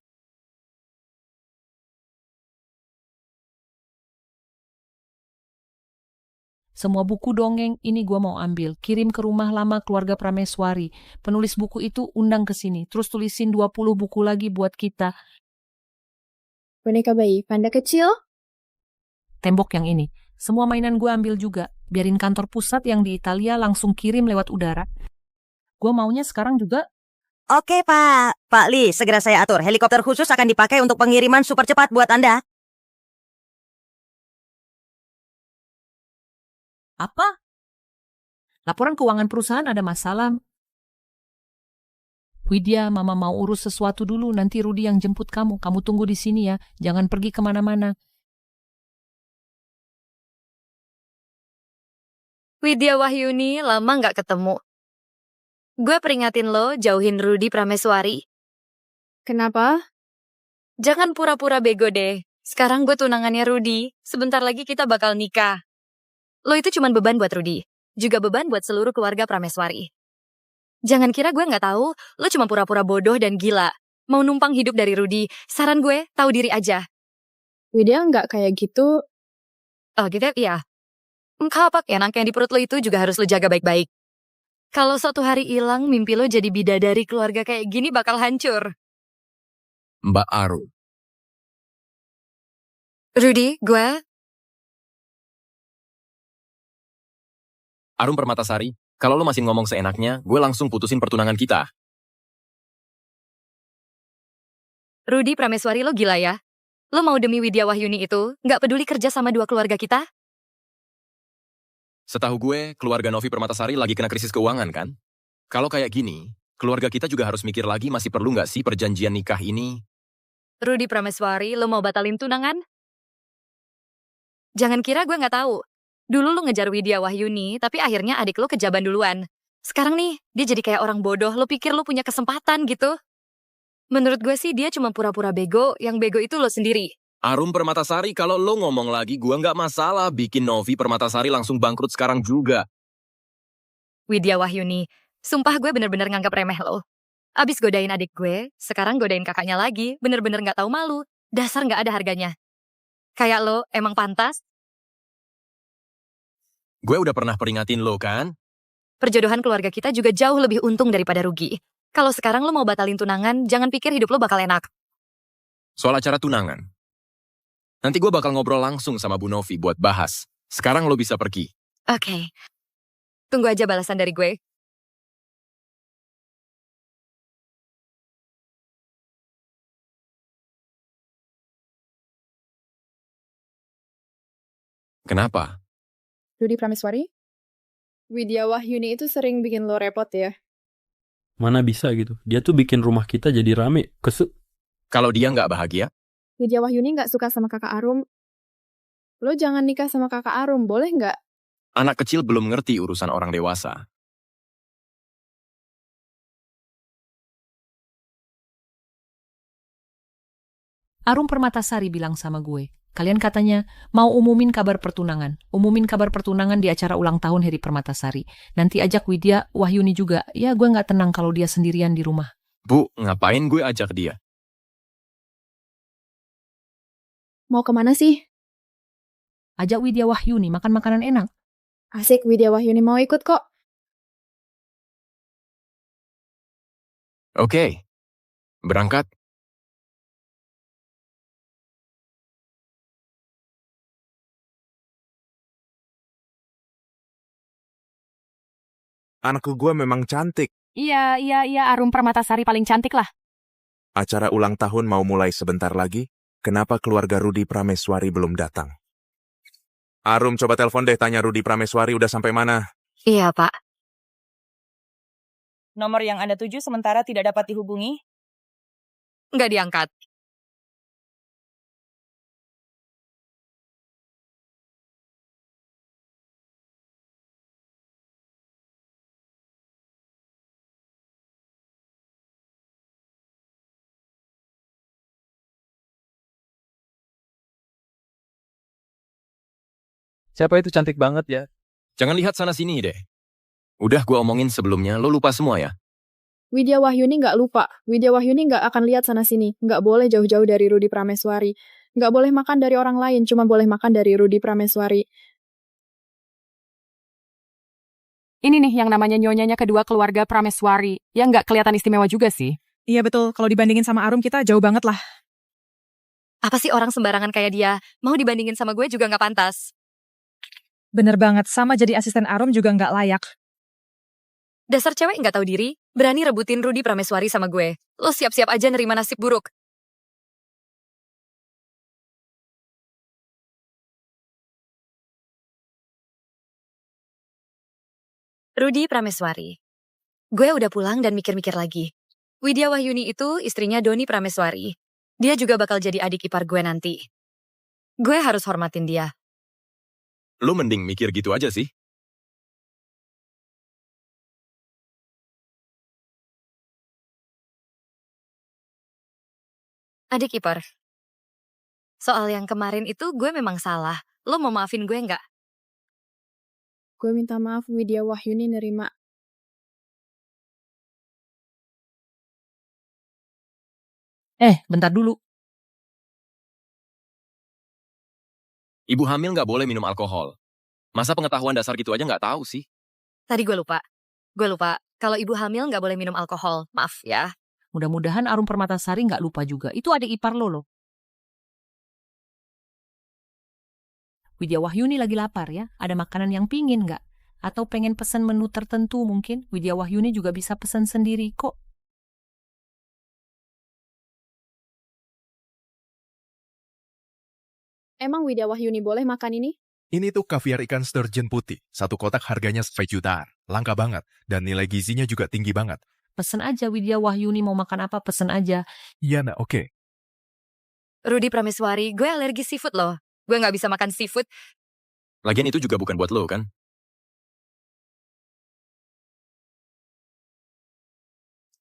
Semua buku dongeng ini gua mau ambil. Kirim ke rumah lama keluarga Prameswari. Penulis buku itu undang ke sini. Terus tulisin 20 buku lagi buat kita. Boneka bayi, panda kecil. Tembok yang ini. Semua mainan gua ambil juga. Biarin kantor pusat yang di Italia langsung kirim lewat udara. Gua maunya sekarang juga. Oke, Pak. Pak Lee, segera saya atur. Helikopter khusus akan dipakai untuk pengiriman super cepat buat Anda. Apa? Laporan keuangan perusahaan ada masalah. Widya, Mama mau urus sesuatu dulu. Nanti Rudy yang jemput kamu. Kamu tunggu di sini ya. Jangan pergi kemana-mana. Widya Wahyuni, lama nggak ketemu. Gue peringatin lo, jauhin Rudy Prameswari. Kenapa? Jangan pura-pura bego deh. Sekarang gue tunangannya Rudy. Sebentar lagi kita bakal nikah. Lo itu cuma beban buat Rudy. Juga beban buat seluruh keluarga Prameswari. Jangan kira gue nggak tahu, lo cuma pura-pura bodoh dan gila. Mau numpang hidup dari Rudy. Saran gue, tahu diri aja. Widya nggak kayak gitu. Oh gitu ya? Kapak anak yang di perut lo itu juga harus lo jaga baik-baik. Kalau suatu hari hilang, mimpi lo jadi bidadari keluarga kayak gini bakal hancur. Mbak Aru. Rudy, gue... Arum Permatasari, kalau lo masih ngomong seenaknya, gue langsung putusin pertunangan kita. Rudy Prameswari, lo gila ya? Lo mau demi Widya Wahyuni itu, nggak peduli kerja sama dua keluarga kita? Setahu gue, keluarga Novi Permatasari lagi kena krisis keuangan kan? Kalau kayak gini, keluarga kita juga harus mikir lagi masih perlu nggak sih perjanjian nikah ini? Rudy Prameswari, lo mau batalin tunangan? Jangan kira gue nggak tahu. Dulu lo ngejar Widya Wahyuni, tapi akhirnya adik lo kejaban duluan. Sekarang nih, dia jadi kayak orang bodoh, lo pikir lo punya kesempatan gitu. Menurut gue sih dia cuma pura-pura bego, yang bego itu lo sendiri. Arum Permatasari, kalau lo ngomong lagi, gue nggak masalah bikin Novi Permatasari langsung bangkrut sekarang juga. Widya Wahyuni, sumpah gue bener-bener nganggap remeh lo. Abis godain adik gue, sekarang godain kakaknya lagi, bener-bener nggak tahu malu. Dasar nggak ada harganya. Kayak lo, emang pantas? Gue udah pernah peringatin lo kan? Perjodohan keluarga kita juga jauh lebih untung daripada rugi. Kalau sekarang lo mau batalin tunangan, jangan pikir hidup lo bakal enak. Soal acara tunangan. Nanti gue bakal ngobrol langsung sama Bu Novi buat bahas. Sekarang lo bisa pergi. Oke. Tunggu aja balasan dari gue. Kenapa? Rudy Prameswari? Widya Wahyuni itu sering bikin lo repot ya? Mana bisa gitu. Dia tuh bikin rumah kita jadi rame. Kalau dia nggak bahagia, Widya Wahyuni nggak suka sama kakak Arum. Lo jangan nikah sama kakak Arum, boleh nggak? anak kecil belum ngerti urusan orang dewasa. Arum Permatasari bilang sama gue, kalian katanya mau umumin kabar pertunangan. Umumin kabar pertunangan di acara ulang tahun Heri Permatasari. Nanti ajak Widya Wahyuni juga. Ya gue nggak tenang kalau dia sendirian di rumah. Bu, ngapain gue ajak dia? Mau kemana sih? Ajak Widya Wahyuni makan makanan enak. Asik, Widya Wahyuni mau ikut kok. Oke. Berangkat. Anakku gue memang cantik. Iya, Arum Permatasari paling cantik lah. Acara ulang tahun mau mulai sebentar lagi. Kenapa keluarga Rudy Prameswari belum datang? Arum, coba telepon deh, tanya Rudy Prameswari udah sampai mana. Iya, Pak. Nomor yang Anda tuju sementara tidak dapat dihubungi. Nggak diangkat. Siapa itu cantik banget ya? Jangan lihat sana-sini deh. Udah gue omongin sebelumnya, lo lupa semua ya? Widya Wahyuni nggak lupa. Widya Wahyuni nggak akan lihat sana-sini. Nggak boleh jauh-jauh dari Rudy Prameswari. Nggak boleh makan dari orang lain, cuma boleh makan dari Rudy Prameswari. Ini nih yang namanya nyonyanya kedua keluarga Prameswari. Ya nggak kelihatan istimewa juga sih. Iya betul, kalau dibandingin sama Arum kita jauh banget lah. Apa sih orang sembarangan kayak dia? Mau dibandingin sama gue juga nggak pantas. Bener banget, sama jadi asisten Arum juga nggak layak. Dasar cewek nggak tahu diri, berani rebutin Rudy Prameswari sama gue. Lo siap-siap aja nerima nasib buruk. Rudy Prameswari. Gue udah pulang dan mikir-mikir lagi. Widya Wahyuni itu istrinya Doni Prameswari. Dia juga bakal jadi adik ipar gue nanti. Gue harus hormatin dia. Lo mending mikir gitu aja sih. Adik ipar. Soal yang kemarin itu gue memang salah. Lo mau maafin gue nggak? Gue minta maaf Widya Wahyuni nerima. Bentar dulu. Ibu hamil nggak boleh minum alkohol. Masa pengetahuan dasar gitu aja nggak tahu sih? Tadi gue lupa. Kalau ibu hamil nggak boleh minum alkohol. Maaf ya. Mudah-mudahan Arum Permatasari nggak lupa juga. Itu adik ipar lo loh. Widya Wahyuni lagi lapar ya. Ada makanan yang pingin nggak? Atau pengen pesen menu tertentu mungkin? Widya Wahyuni juga bisa pesen sendiri kok. Emang Widya Wahyuni boleh makan ini? Ini tuh kaviar ikan sturgeon putih. Satu kotak harganya 1 jutaan. Langka banget. Dan nilai gizinya juga tinggi banget. Pesen aja Widya Wahyuni mau makan apa, pesen aja. Iya, nah oke. Rudy Prameswari, gue alergi seafood loh. Gue nggak bisa makan seafood. Lagian itu juga bukan buat lo kan?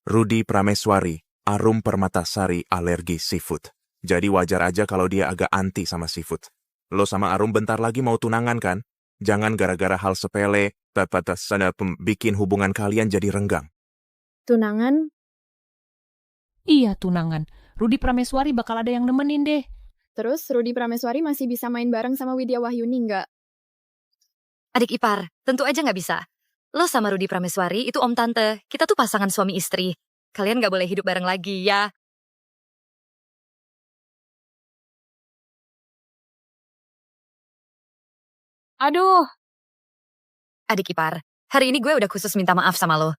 Rudy Prameswari, Arum Permatasari alergi seafood. Jadi wajar aja kalau dia agak anti sama seafood. Lo sama Arum bentar lagi mau tunangan kan? Jangan gara-gara hal sepele, bikin hubungan kalian jadi renggang. Tunangan? Iya, tunangan. Rudy Prameswari bakal ada yang nemenin deh. Terus Rudy Prameswari masih bisa main bareng sama Widya Wahyuni nggak? Adik ipar, tentu aja nggak bisa. Lo sama Rudy Prameswari itu om tante. Kita tuh pasangan suami istri. Kalian nggak boleh hidup bareng lagi ya. Aduh. Adik ipar, Hari ini gue udah khusus minta maaf sama lo.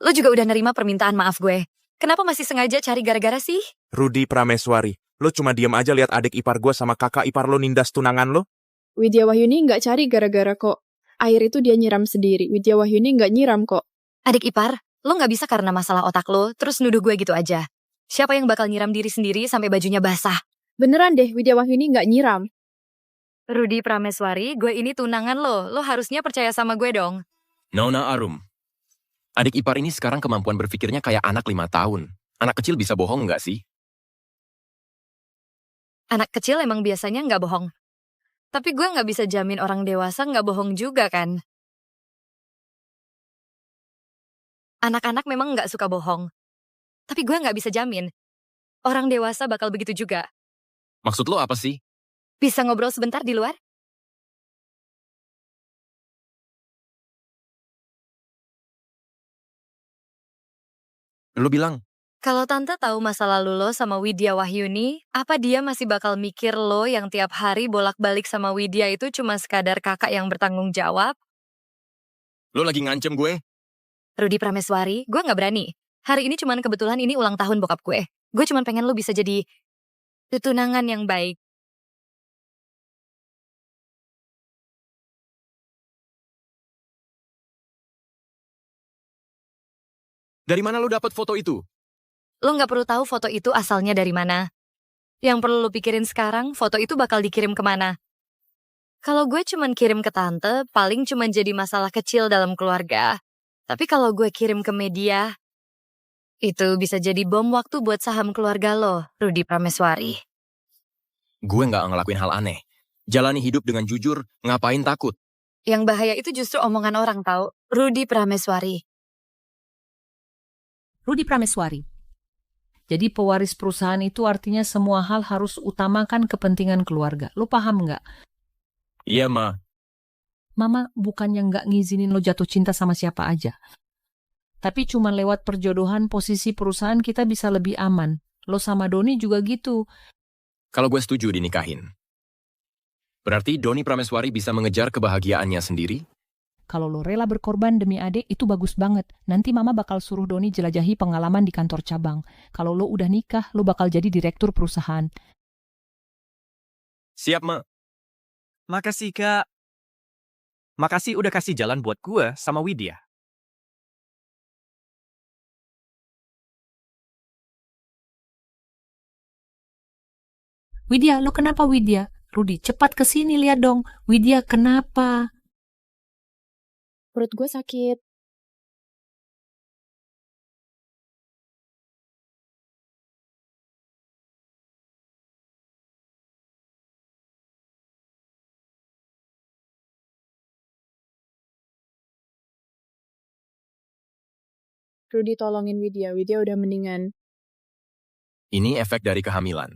Lo juga udah nerima permintaan maaf gue. Kenapa masih sengaja cari gara-gara sih? Rudy Prameswari, lo cuma diam aja lihat adik ipar gue sama kakak ipar lo nindas tunangan lo? Widya Wahyuni nggak cari gara-gara kok. Air itu dia nyiram sendiri. Widya Wahyuni nggak nyiram kok. Adik ipar, lo nggak bisa karena masalah otak lo, terus nuduh gue gitu aja. Siapa yang bakal nyiram diri sendiri sampai bajunya basah? Beneran deh, Widya Wahyuni nggak nyiram. Rudy Prameswari, gue ini tunangan lo. Lo harusnya percaya sama gue dong. Nona Arum. Adik ipar ini sekarang kemampuan berpikirnya kayak anak 5 tahun. Anak kecil bisa bohong nggak sih? Anak kecil emang biasanya nggak bohong. Tapi gue nggak bisa jamin orang dewasa nggak bohong juga kan. Anak-anak memang nggak suka bohong. Tapi gue nggak bisa jamin. Orang dewasa bakal begitu juga. Maksud lo apa sih? Bisa ngobrol sebentar di luar? Lo bilang, Kalau tante tahu masa lalu lo sama Widya Wahyuni, apa dia masih bakal mikir lo yang tiap hari bolak-balik sama Widya itu cuma sekadar kakak yang bertanggung jawab? lo lagi ngancem gue? Rudy Prameswari, gue nggak berani. Hari ini cuman kebetulan ini ulang tahun bokap gue. Gue cuman pengen lo bisa jadi tunangan yang baik. Dari mana lo dapat foto itu? Lo nggak perlu tahu foto itu asalnya dari mana. Yang perlu lo pikirin sekarang, foto itu bakal dikirim kemana. Kalau gue cuman kirim ke tante, paling cuman jadi masalah kecil dalam keluarga. Tapi kalau gue kirim ke media, itu bisa jadi bom waktu buat saham keluarga lo, Rudy Prameswari. Gue nggak ngelakuin hal aneh. Jalani hidup dengan jujur, ngapain takut? Yang bahaya itu justru omongan orang tahu, Rudy Prameswari. Rudy Prameswari. Jadi pewaris perusahaan itu artinya semua hal harus utamakan kepentingan keluarga. Lo paham nggak? Iya, Ma. Mama bukannya nggak ngizinin lo jatuh cinta sama siapa aja. Tapi cuma lewat perjodohan posisi perusahaan kita bisa lebih aman. Lo sama Doni juga gitu. Kalau gue setuju dinikahin. Berarti Doni Prameswari bisa mengejar kebahagiaannya sendiri? Kalau lo rela berkorban demi adik, itu bagus banget. Nanti mama bakal suruh Doni jelajahi pengalaman di kantor cabang. Kalau lo udah nikah, lo bakal jadi direktur perusahaan. Siap, Ma. Makasih, Kak. Makasih udah kasih jalan buat gue sama Widya. Widya, lo kenapa Widya? Rudy, cepat kesini lihat dong. Widya, kenapa? Perut gue sakit. Rudy tolongin Widya. Widya udah mendingan. Ini efek dari kehamilan.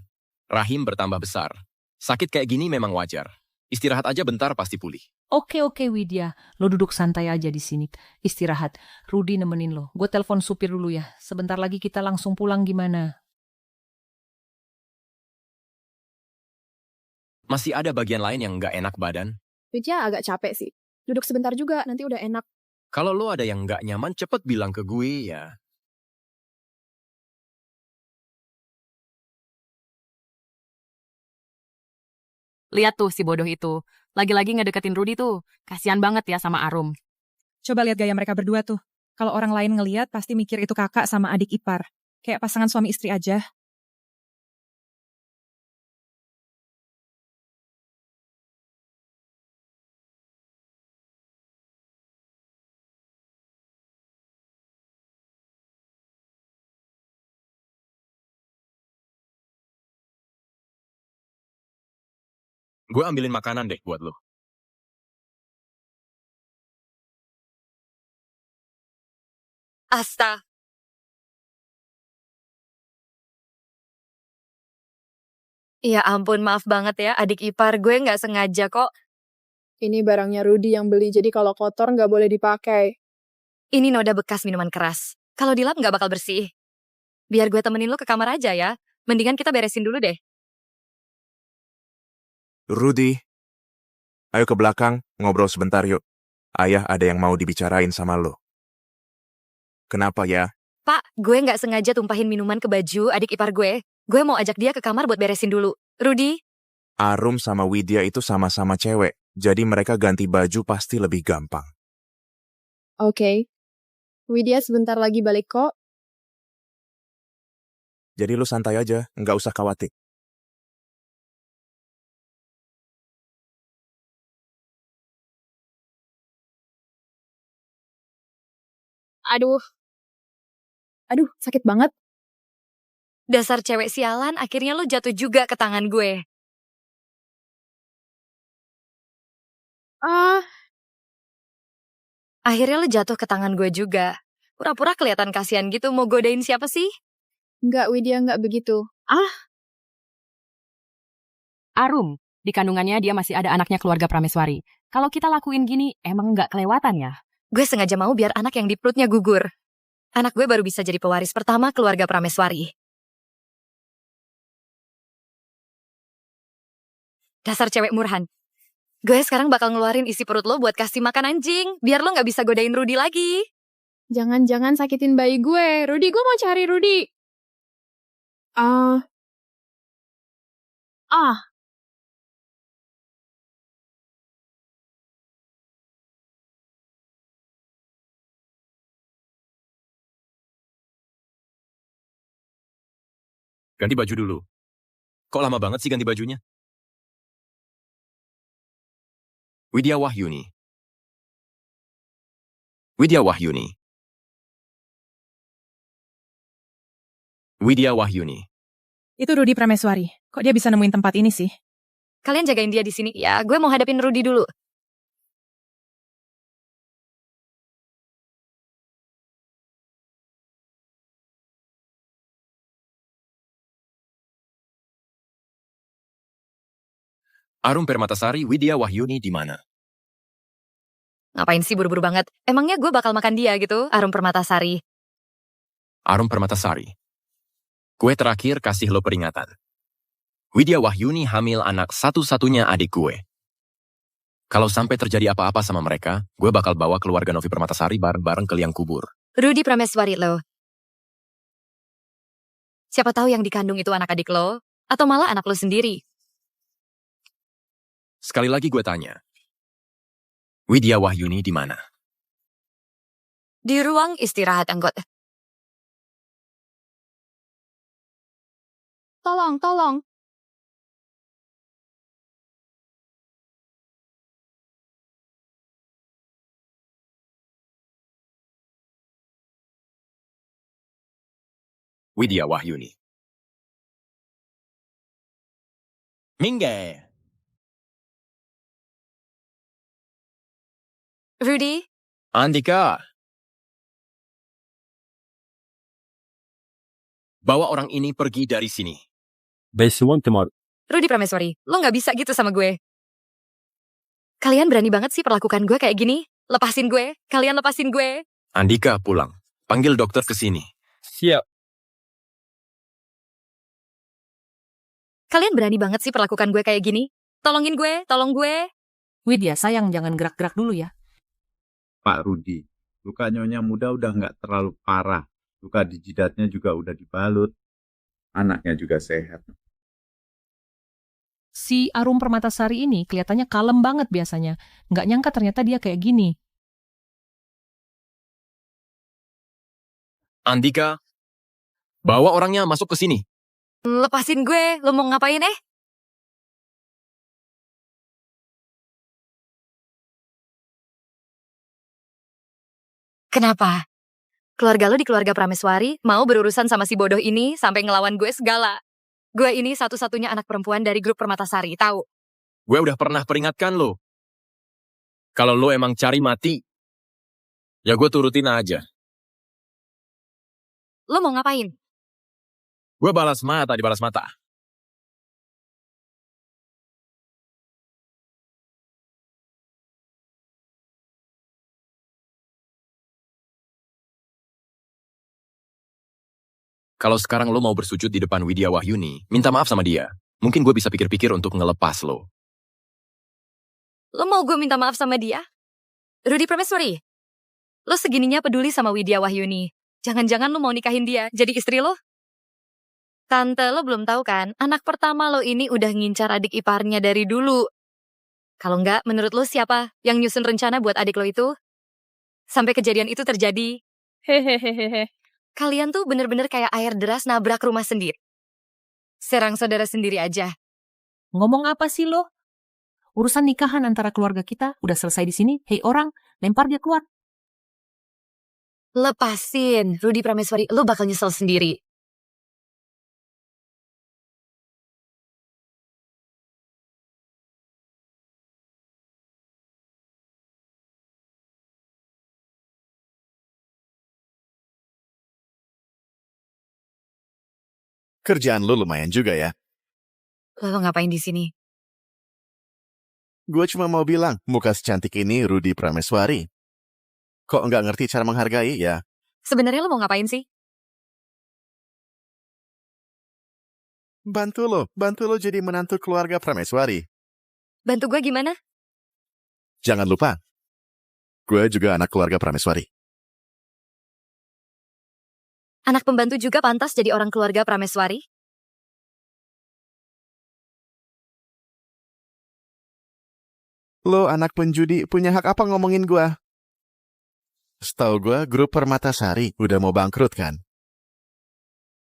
Rahim bertambah besar. Sakit kayak gini memang wajar. Istirahat aja bentar pasti pulih. Oke, Widya. Lo duduk santai aja di sini. Istirahat. Rudy nemenin lo. Gue telepon supir dulu ya. Sebentar lagi kita langsung pulang gimana? Masih ada bagian lain yang nggak enak badan? Widya agak capek sih. Duduk sebentar juga, nanti udah enak. Kalau lo ada yang nggak nyaman, cepet bilang ke gue ya. Lihat tuh si bodoh itu. Lagi-lagi ngedeketin Rudy tuh. Kasian banget ya sama Arum. Coba lihat gaya mereka berdua tuh. Kalau orang lain ngeliat, pasti mikir itu kakak sama adik ipar. Kayak pasangan suami istri aja. Gue ambilin makanan deh buat lo. Asta. Ya ampun, maaf banget ya adik ipar. Gue nggak sengaja kok. Ini barangnya Rudy yang beli, jadi kalau kotor nggak boleh dipakai. Ini noda bekas minuman keras. Kalau dilap nggak bakal bersih. Biar gue temenin lo ke kamar aja ya. Mendingan kita beresin dulu deh. Rudy, ayo ke belakang, ngobrol sebentar yuk. Ayah ada yang mau dibicarain sama lo. Kenapa ya? Pak, gue nggak sengaja tumpahin minuman ke baju adik ipar gue. Gue mau ajak dia ke kamar buat beresin dulu. Rudy, Arum sama Widya itu sama-sama cewek, jadi mereka ganti baju pasti lebih gampang. Oke. Widya sebentar lagi balik kok. Jadi lu santai aja, nggak usah khawatir. Aduh. Aduh, sakit banget. dasar cewek sialan, akhirnya lo jatuh juga ke tangan gue. Ah, Akhirnya lo jatuh ke tangan gue juga. Pura-pura kelihatan kasihan gitu, mau godain siapa sih? enggak Widya, enggak begitu. Ah, Arum, di kandungannya dia masih ada anaknya keluarga Prameswari. Kalau kita lakuin gini, emang nggak kelewatan ya? Gue sengaja mau biar anak yang di perutnya gugur. Anak gue baru bisa jadi pewaris pertama keluarga Prameswari. Dasar cewek murahan. Gue sekarang bakal ngeluarin isi perut lo buat kasih makan anjing, biar lo nggak bisa godain Rudy lagi. jangan-jangan sakitin bayi gue. Rudy, gue mau cari Rudy. Ah. Ah. Ganti baju dulu. Kok lama banget sih ganti bajunya? Widya Wahyuni. Widya Wahyuni. Widya Wahyuni. Itu Rudy Prameswari. Kok dia bisa nemuin tempat ini sih? Kalian jagain dia di sini ya, gue mau hadapin Rudy dulu. Arum Permatasari, Widya Wahyuni di mana? Ngapain sih buru-buru banget? Emangnya gue bakal makan dia gitu, Arum Permatasari? Arum Permatasari. Gue terakhir kasih lo peringatan. Widya Wahyuni hamil anak satu-satunya adik gue. Kalau sampai terjadi apa-apa sama mereka, gue bakal bawa keluarga Novi Permatasari bareng-bareng ke liang kubur. Rudy Prameswari lo. Siapa tahu yang dikandung itu anak adik lo, atau malah anak lo sendiri. Sekali lagi gue tanya. Widya Wahyuni di mana? Di ruang istirahat anggota. Tolong. Widya Wahyuni. Mingge. Rudy, Andika. Bawa orang ini pergi dari sini. Rudy Prameswari, lo gak bisa gitu sama gue. Kalian berani banget sih perlakukan gue kayak gini? Lepasin gue, kalian lepasin gue. Andika pulang. Panggil dokter ke sini. Siap. Kalian berani banget sih perlakukan gue kayak gini? Tolongin gue, tolong gue. Widya, sayang jangan gerak-gerak dulu ya. Pak Rudi, luka nyonya muda udah nggak terlalu parah. Luka di jidatnya juga udah dibalut. Anaknya juga sehat. Si Arum Permatasari ini kelihatannya kalem banget biasanya. Nggak nyangka ternyata dia kayak gini. Andika, bawa orangnya masuk ke sini. Lepasin gue, lo mau ngapain Kenapa? Keluarga lo di keluarga Prameswari mau berurusan sama si bodoh ini sampai ngelawan gue segala. Gue ini satu-satunya anak perempuan dari grup Permatasari, tahu? Gue udah pernah peringatkan lo. Kalau lo emang cari mati, ya gue turutin aja. Lo mau ngapain? Gue balas mata di balas mata. Kalau sekarang lo mau bersujud di depan Widya Wahyuni, minta maaf sama dia. Mungkin gue bisa pikir-pikir untuk ngelepas lo. Lo mau gue minta maaf sama dia? Rudy Prameswari, lo segininya peduli sama Widya Wahyuni. Jangan-jangan lo mau nikahin dia, jadi istri lo? Tante, lo belum tahu kan, anak pertama lo ini udah ngincar adik iparnya dari dulu. Kalau enggak, menurut lo siapa yang nyusun rencana buat adik lo itu? Sampai kejadian itu terjadi. Hehehehe. Kalian tuh bener-bener kayak air deras nabrak rumah sendiri. Serang saudara sendiri aja. Ngomong apa sih lo? Urusan nikahan antara keluarga kita udah selesai di sini. Hei orang, lempar dia keluar. Lepasin, Rudy Prameswari, lo bakal nyesel sendiri. Kerjaan lu lumayan juga ya. Lo ngapain di sini? Gue cuma mau bilang, muka secantik ini Rudy Prameswari. Kok nggak ngerti cara menghargai ya? Sebenarnya lo mau ngapain sih? Bantu lo jadi menantu keluarga Prameswari. Bantu gue gimana? Jangan lupa, gue juga anak keluarga Prameswari. Anak pembantu juga pantas jadi orang keluarga Prameswari? Lo anak penjudi, punya hak apa ngomongin gue? Setahu gue, grup Permatasari udah mau bangkrut kan?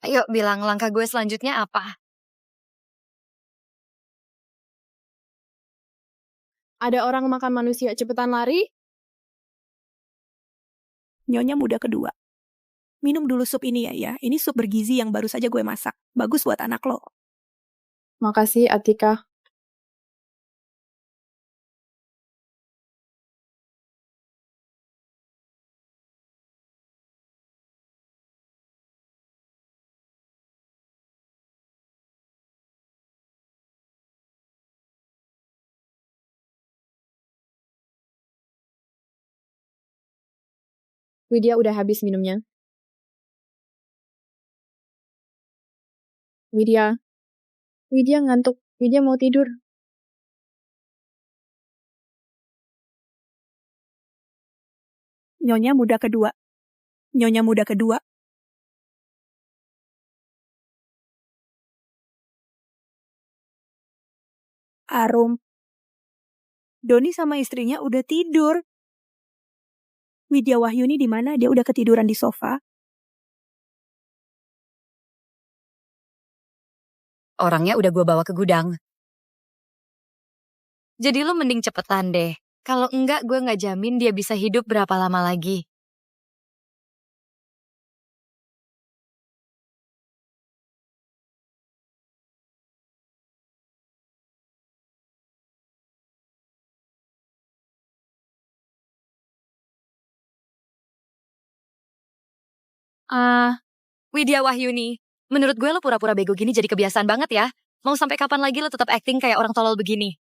Ayo bilang langkah gue selanjutnya apa? Ada orang makan manusia cepetan lari? Nyonya muda kedua. Minum dulu sup ini ya. Ini sup bergizi yang baru saja gue masak. Bagus buat anak lo. Makasih, Atika. Widya udah habis minumnya. Widya. Widya ngantuk. Widya mau tidur. Nyonya muda kedua. Nyonya muda kedua. Arum. Doni sama istrinya udah tidur. Widya Wahyuni di mana? Dia udah ketiduran di sofa. Orangnya udah gue bawa ke gudang. Jadi lo mending cepetan deh. Kalau enggak, gue nggak jamin dia bisa hidup berapa lama lagi. Widya Wahyuni, menurut gue lo pura-pura bego gini jadi kebiasaan banget ya. Mau sampai kapan lagi lo tetap acting kayak orang tolol begini?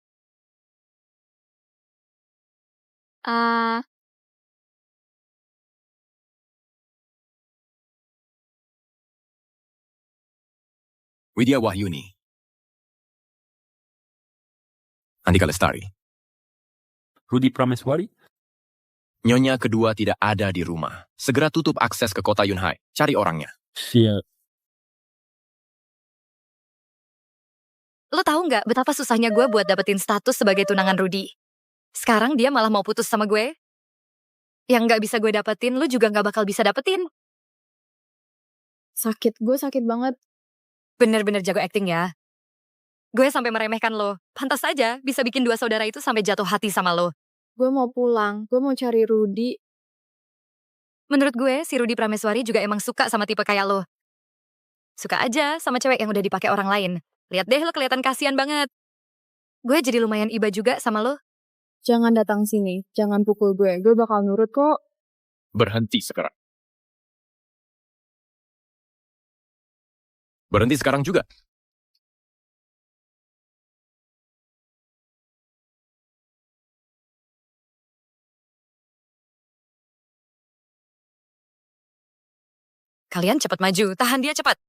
Widya Wahyuni. Andika Lestari. Rudy Prameswari? Nyonya kedua tidak ada di rumah. Segera tutup akses ke kota Yunhai. Cari orangnya. Siap. Lo tahu nggak betapa susahnya gue buat dapetin status sebagai tunangan Rudy? Sekarang dia malah mau putus sama gue. Yang nggak bisa gue dapetin, lo juga nggak bakal bisa dapetin. Sakit, gue sakit banget. Bener-bener jago acting ya. Gue sampai meremehkan lo. Pantas saja bisa bikin dua saudara itu sampai jatuh hati sama lo. Gue mau pulang, gue mau cari Rudy. Menurut gue, si Rudy Prameswari juga emang suka sama tipe kayak lo. Suka aja sama cewek yang udah dipakai orang lain. Lihat deh, lo kelihatan kasihan banget. Gue jadi lumayan iba juga sama lo. Jangan datang sini, jangan pukul gue bakal nurut kok. Berhenti sekarang. Berhenti sekarang juga. Kalian cepat maju, tahan dia cepat.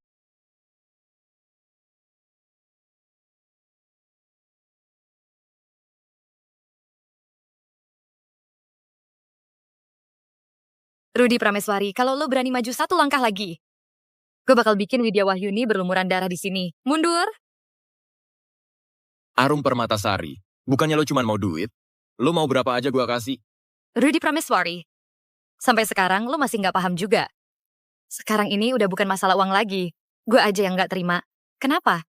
Rudy Prameswari, kalau lo berani maju satu langkah lagi, gue bakal bikin Widya Wahyuni berlumuran darah di sini. Mundur. Arum Permatasari, bukannya lo cuma mau duit? Lo mau berapa aja gua kasih? Rudy Prameswari, sampai sekarang lo masih nggak paham juga. Sekarang ini udah bukan masalah uang lagi. Gue aja yang nggak terima. Kenapa?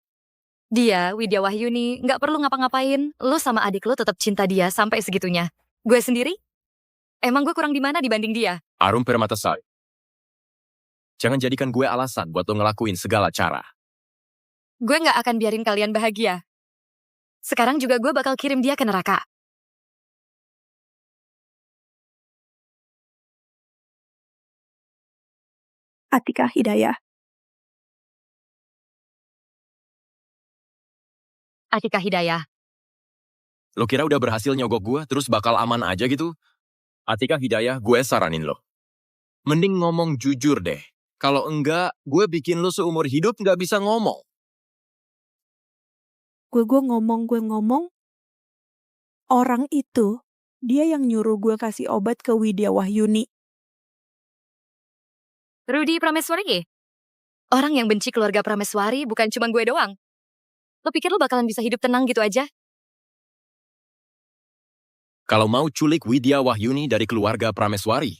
Dia, Widya Wahyuni, nggak perlu ngapa-ngapain. Lo sama adik lo tetap cinta dia sampai segitunya. Gue sendiri? Emang gue kurang di mana dibanding dia? Arum Permatasari. Jangan jadikan gue alasan buat lo ngelakuin segala cara. Gue nggak akan biarin kalian bahagia. Sekarang juga gue bakal kirim dia ke neraka. Atika Hidayah. Atika Hidayah. Lo kira udah berhasil nyogok gue, terus bakal aman aja gitu? Atika Hidayah, gue saranin lo. Mending ngomong jujur deh. Kalau enggak, gue bikin lo seumur hidup nggak bisa ngomong. Gue ngomong. Orang itu, dia yang nyuruh gue kasih obat ke Widya Wahyuni. Rudy Prameswari. Orang yang benci keluarga Prameswari bukan cuma gue doang. Lo pikir lo bakalan bisa hidup tenang gitu aja? Kalau mau culik Widya Wahyuni dari keluarga Prameswari,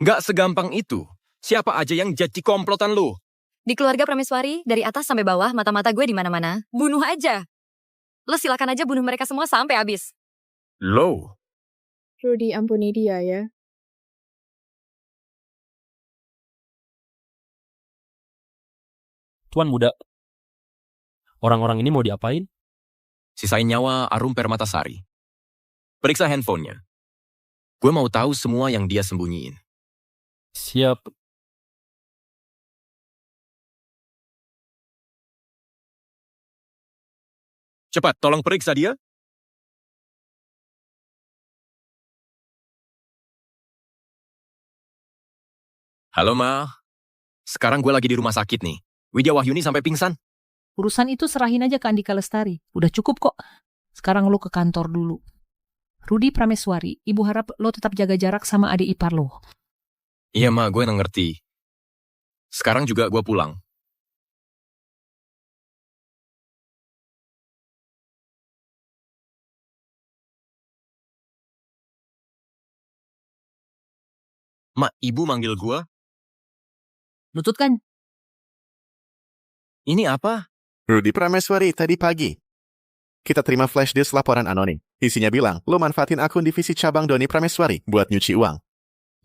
nggak segampang itu. Siapa aja yang jadi komplotan lo? Di keluarga Prameswari, dari atas sampai bawah, mata-mata gue di mana-mana. Bunuh aja. Lo silakan aja bunuh mereka semua sampai habis. Lo? Rudy, ampuni dia ya. Tuan muda, orang-orang ini mau diapain? Sisain nyawa Arum Permatasari. Periksa handphonenya. Gue mau tahu semua yang dia sembunyiin. Siap. Cepat, tolong periksa dia. Halo, Ma. Sekarang gue lagi di rumah sakit nih. Widya Wahyuni sampai pingsan. Urusan itu serahin aja ke Andika Lestari. Udah cukup kok. Sekarang lo ke kantor dulu. Rudy Prameswari, ibu harap lo tetap jaga jarak sama adik ipar lo. Iya, Ma, gue ngerti. Sekarang juga gue pulang. Ma, ibu manggil gue? Nutut kan? Ini apa? Rudy Prameswari, tadi pagi. Kita terima flash disk laporan anonim. Isinya bilang, lo manfaatin akun divisi cabang Doni Prameswari buat nyuci uang.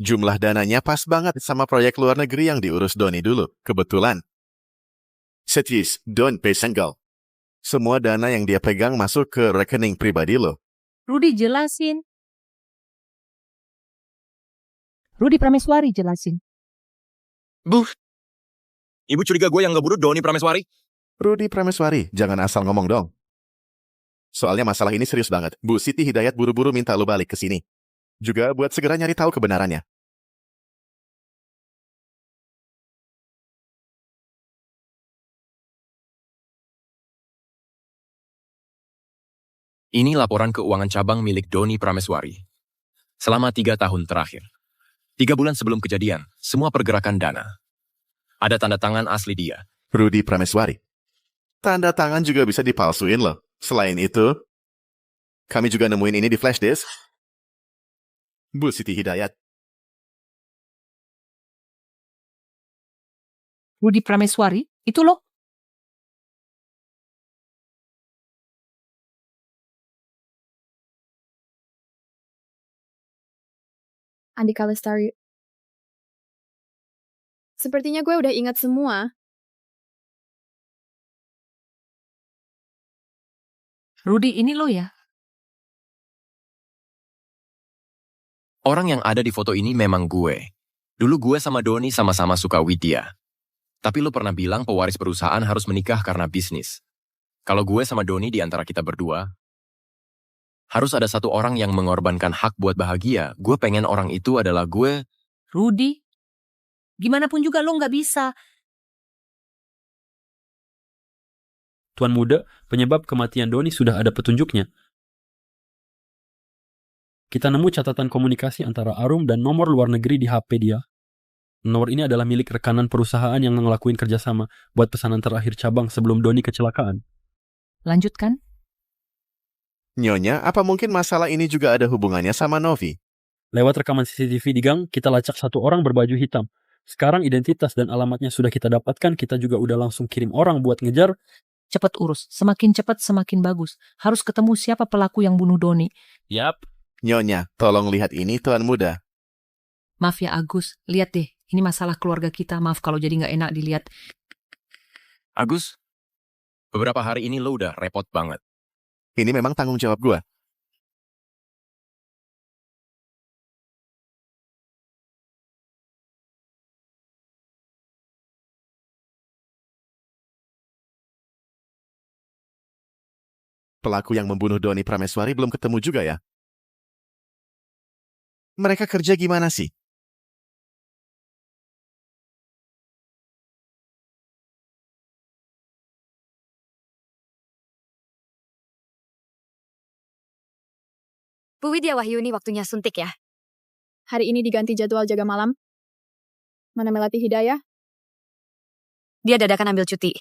Jumlah dananya pas banget sama proyek luar negeri yang diurus Doni dulu. Kebetulan. Setis, don't pay single. Semua dana yang dia pegang masuk ke rekening pribadi lo. Rudy jelasin. Rudy Prameswari jelasin. Bu, ibu curiga gue yang ngebunuh Doni Prameswari? Rudy Prameswari, jangan asal ngomong dong. Soalnya masalah ini serius banget. Bu Siti Hidayat buru-buru minta lo balik ke sini. Juga buat segera nyari tahu kebenarannya. Ini laporan keuangan cabang milik Doni Prameswari. Selama 3 tahun terakhir. 3 bulan sebelum kejadian, semua pergerakan dana. Ada tanda tangan asli dia. Rudy Prameswari. Tanda tangan juga bisa dipalsuin loh. Selain itu, kami juga nemuin ini di flash disk. Bu Siti Hidayat. Rudy Prameswari, itu lo? Andika Lestari. Sepertinya gue udah ingat semua. Rudy, ini lo ya? Orang yang ada di foto ini memang gue. Dulu gue sama Doni sama-sama suka Widya. Tapi lo pernah bilang pewaris perusahaan harus menikah karena bisnis. Kalau gue sama Doni di antara kita berdua, harus ada satu orang yang mengorbankan hak buat bahagia. Gue pengen orang itu adalah gue. Rudy, gimana pun juga lo nggak bisa. Tuan muda, penyebab kematian Doni sudah ada petunjuknya. Kita nemu catatan komunikasi antara Arum dan nomor luar negeri di HP dia. Nomor ini adalah milik rekanan perusahaan yang ngelakuin kerjasama buat pesanan terakhir cabang sebelum Doni kecelakaan. Lanjutkan. Nyonya, apa mungkin masalah ini juga ada hubungannya sama Novi? Lewat rekaman CCTV di gang, kita lacak satu orang berbaju hitam. Sekarang identitas dan alamatnya sudah kita dapatkan, kita juga udah langsung kirim orang buat ngejar. Cepat urus, semakin cepat semakin bagus. Harus ketemu siapa pelaku yang bunuh Doni. Yap. Nyonya, tolong lihat ini, Tuan Muda. Maaf ya Agus, lihat deh. Ini masalah keluarga kita, maaf kalau jadi nggak enak dilihat. Agus, beberapa hari ini lo udah repot banget. Ini memang tanggung jawab gue. Pelaku yang membunuh Doni Prameswari belum ketemu juga ya? Mereka kerja gimana sih? Bu Widya Wahyuni waktunya suntik ya. Hari ini diganti jadwal jaga malam. Mana Melati Hidayah? Dia dadakan ambil cuti.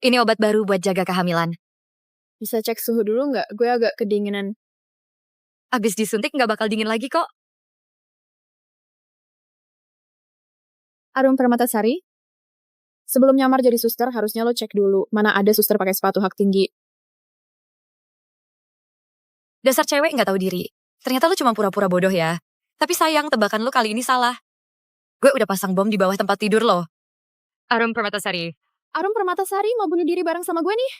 Ini obat baru buat jaga kehamilan. Bisa cek suhu dulu nggak? Gue agak kedinginan. Abis disuntik nggak bakal dingin lagi kok. Arum Permatasari? Sebelum nyamar jadi suster, harusnya lo cek dulu. Mana ada suster pakai sepatu hak tinggi. Dasar cewek nggak tahu diri. Ternyata lu cuma pura-pura bodoh ya. Tapi sayang, tebakan lu kali ini salah. Gue udah pasang bom di bawah tempat tidur lo. Arum Permatasari. Arum Permatasari mau bunuh diri bareng sama gue nih?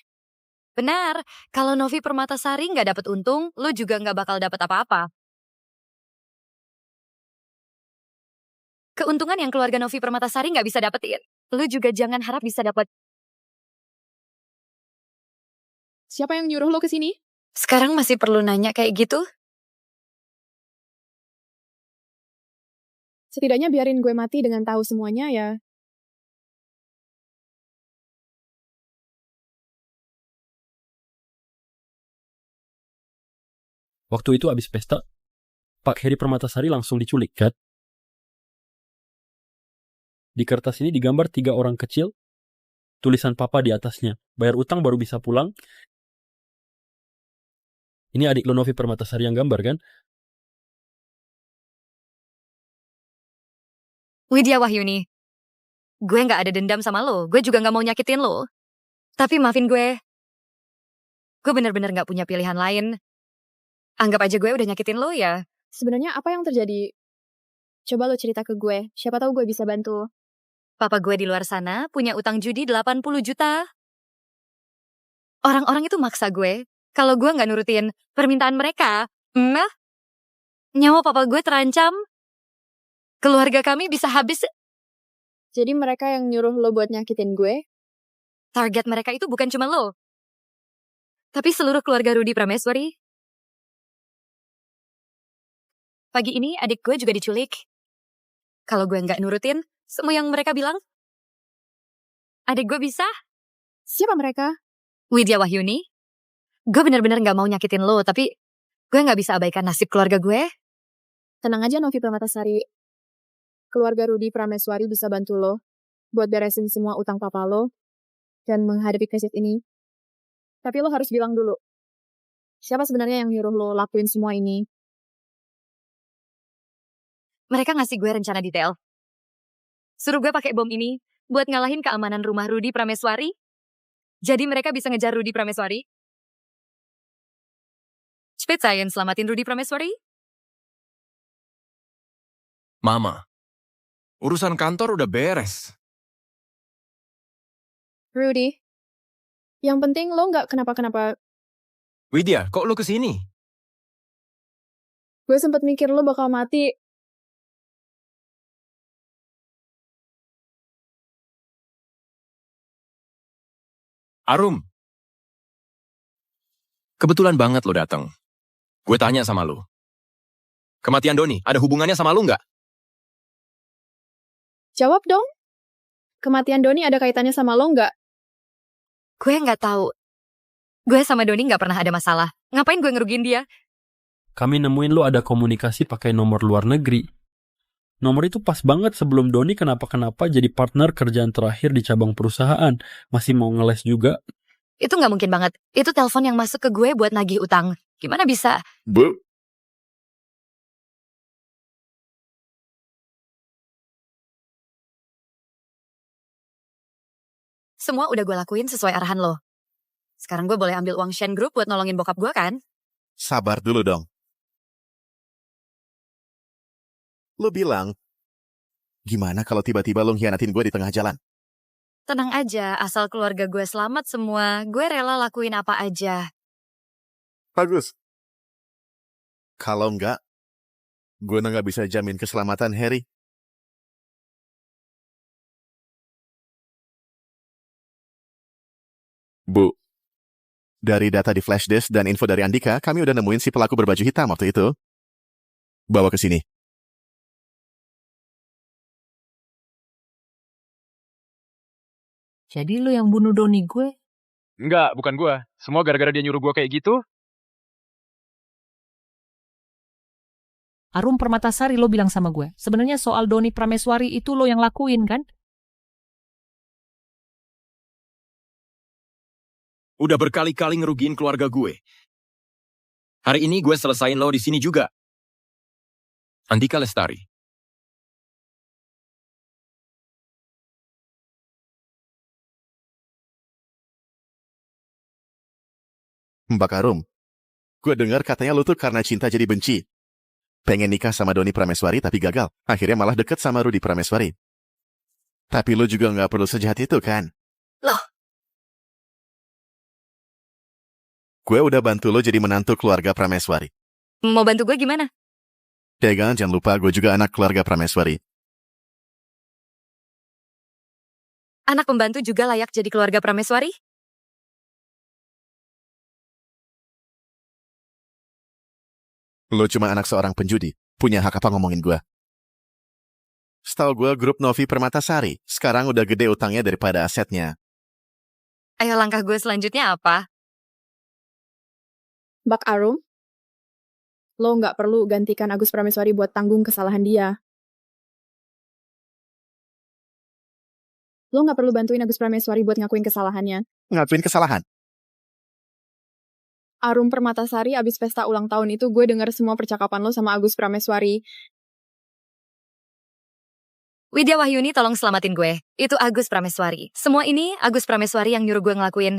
Benar, kalau Novi Permatasari nggak dapet untung, lo juga nggak bakal dapet apa-apa. Keuntungan yang keluarga Novi Permatasari nggak bisa dapetin, lo juga jangan harap bisa dapet. Siapa yang nyuruh lo ke sini? Sekarang masih perlu nanya kayak gitu? Setidaknya biarin gue mati dengan tahu semuanya ya. Waktu itu abis pesta, Pak Heri Permatasari langsung diculik, kan? Di kertas ini digambar 3 orang kecil, tulisan papa di atasnya. Bayar utang baru bisa pulang. Ini adik lo Novi Permatasari yang gambar, kan? Widya Wahyuni, gue nggak ada dendam sama lo. Gue juga nggak mau nyakitin lo. Tapi maafin gue bener-bener nggak punya pilihan lain. Anggap aja gue udah nyakitin lo ya. Sebenarnya apa yang terjadi? Coba lo cerita ke gue. Siapa tahu gue bisa bantu. Papa gue di luar sana punya utang judi 80 juta. Orang-orang itu maksa gue. Kalau gue nggak nurutin permintaan mereka, nyawa papa gue terancam. Keluarga kami bisa habis. Jadi mereka yang nyuruh lo buat nyakitin gue? Target mereka itu bukan cuma lo, tapi seluruh keluarga Rudy Prameswari. Pagi ini adik gue juga diculik. Kalau gue nggak nurutin semua yang mereka bilang, adik gue bisa. Siapa mereka? Widya Wahyuni. Gue bener-bener nggak mau nyakitin lo, tapi gue nggak bisa abaikan nasib keluarga gue. Tenang aja Novi Permatasari. Keluarga Rudy Prameswari bisa bantu lo buat beresin semua utang papa lo dan menghadapi krisis ini. Tapi lo harus bilang dulu, siapa sebenarnya yang nyuruh lo lakuin semua ini? Mereka ngasih gue rencana detail. Suruh gue pakai bom ini buat ngalahin keamanan rumah Rudy Prameswari. Jadi mereka bisa ngejar Rudy Prameswari. Cepet saya selamatin Rudy Prameswari. Mama, urusan kantor udah beres. Rudy, yang penting lo nggak kenapa-kenapa. Widya, kok lo kesini? Gue sempet mikir lo bakal mati. Arum, kebetulan banget lo datang. Gue tanya sama lo. Kematian Doni, ada hubungannya sama lo nggak? Jawab dong. Kematian Doni ada kaitannya sama lo nggak? Gue nggak tahu. Gue sama Doni nggak pernah ada masalah. Ngapain gue ngerugiin dia? kami nemuin lo ada komunikasi pakai nomor luar negeri. Nomor itu pas banget sebelum Doni kenapa-kenapa jadi partner kerjaan terakhir di cabang perusahaan. Masih mau ngeles juga. Itu nggak mungkin banget. Itu telepon yang masuk ke gue buat nagih utang. Gimana bisa? Bu, Semua udah gue lakuin sesuai arahan lo. Sekarang gue boleh ambil uang Shen Group buat nolongin bokap gue kan? sabar dulu dong. Lo bilang, gimana kalau tiba-tiba lo nghianatin gue di tengah jalan? Tenang aja, asal keluarga gue selamat semua, gue rela lakuin apa aja. Bagus. Kalau enggak, gue nggak bisa jamin keselamatan Harry. Bu, dari data di flash disk dan info dari Andika, kami udah nemuin si pelaku berbaju hitam waktu itu. Bawa ke sini. Jadi lo yang bunuh Doni gue? Enggak, bukan gua. Semua gara-gara dia nyuruh gua kayak gitu. Arum Permatasari lo bilang sama gue. Sebenarnya soal Doni Prameswari itu lo yang lakuin kan? Udah berkali-kali ngerugiin keluarga gue. Hari ini gue selesain lo di sini juga. Andika Lestari. Mbak Arum, gue dengar katanya lo tuh karena cinta jadi benci. Pengen nikah sama Doni Prameswari tapi gagal. Akhirnya malah deket sama Rudy Prameswari. Tapi lo juga nggak perlu sejahat itu kan? Loh? Gue udah bantu lo jadi menantu keluarga Prameswari. Mau bantu gue gimana? Jangan lupa gue juga anak keluarga Prameswari. Anak pembantu juga layak jadi keluarga Prameswari? Lo cuma anak seorang penjudi. Punya hak apa ngomongin gue? Setahu gue grup Novi Permatasari sekarang udah gede utangnya daripada asetnya. Ayo langkah gue selanjutnya apa? Mbak Arum, lo nggak perlu gantikan Agus Prameswari buat tanggung kesalahan dia. Lo nggak perlu bantuin Agus Prameswari buat ngakuin kesalahannya. Ngakuin kesalahan? Arum Permatasari abis pesta ulang tahun itu gue denger semua percakapan lo sama Agus Prameswari. Widya Wahyuni tolong selamatin gue. Itu Agus Prameswari. Semua ini Agus Prameswari yang nyuruh gue ngelakuin.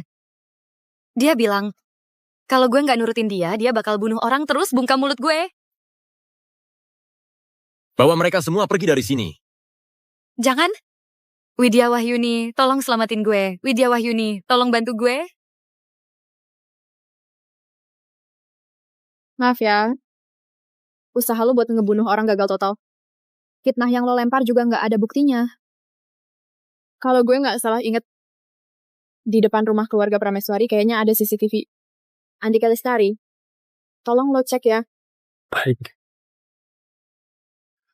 Dia bilang, kalau gue nggak nurutin dia bakal bunuh orang terus bungkam mulut gue. Bawa mereka semua pergi dari sini. Jangan. Widya Wahyuni, tolong selamatin gue. Widya Wahyuni, tolong bantu gue. Maaf ya. Usaha lo buat ngebunuh orang gagal total. Fitnah yang lo lempar juga nggak ada buktinya. Kalau gue nggak salah inget, di depan rumah keluarga Prameswari kayaknya ada CCTV. Andika Lestari, tolong lo cek ya. Baik.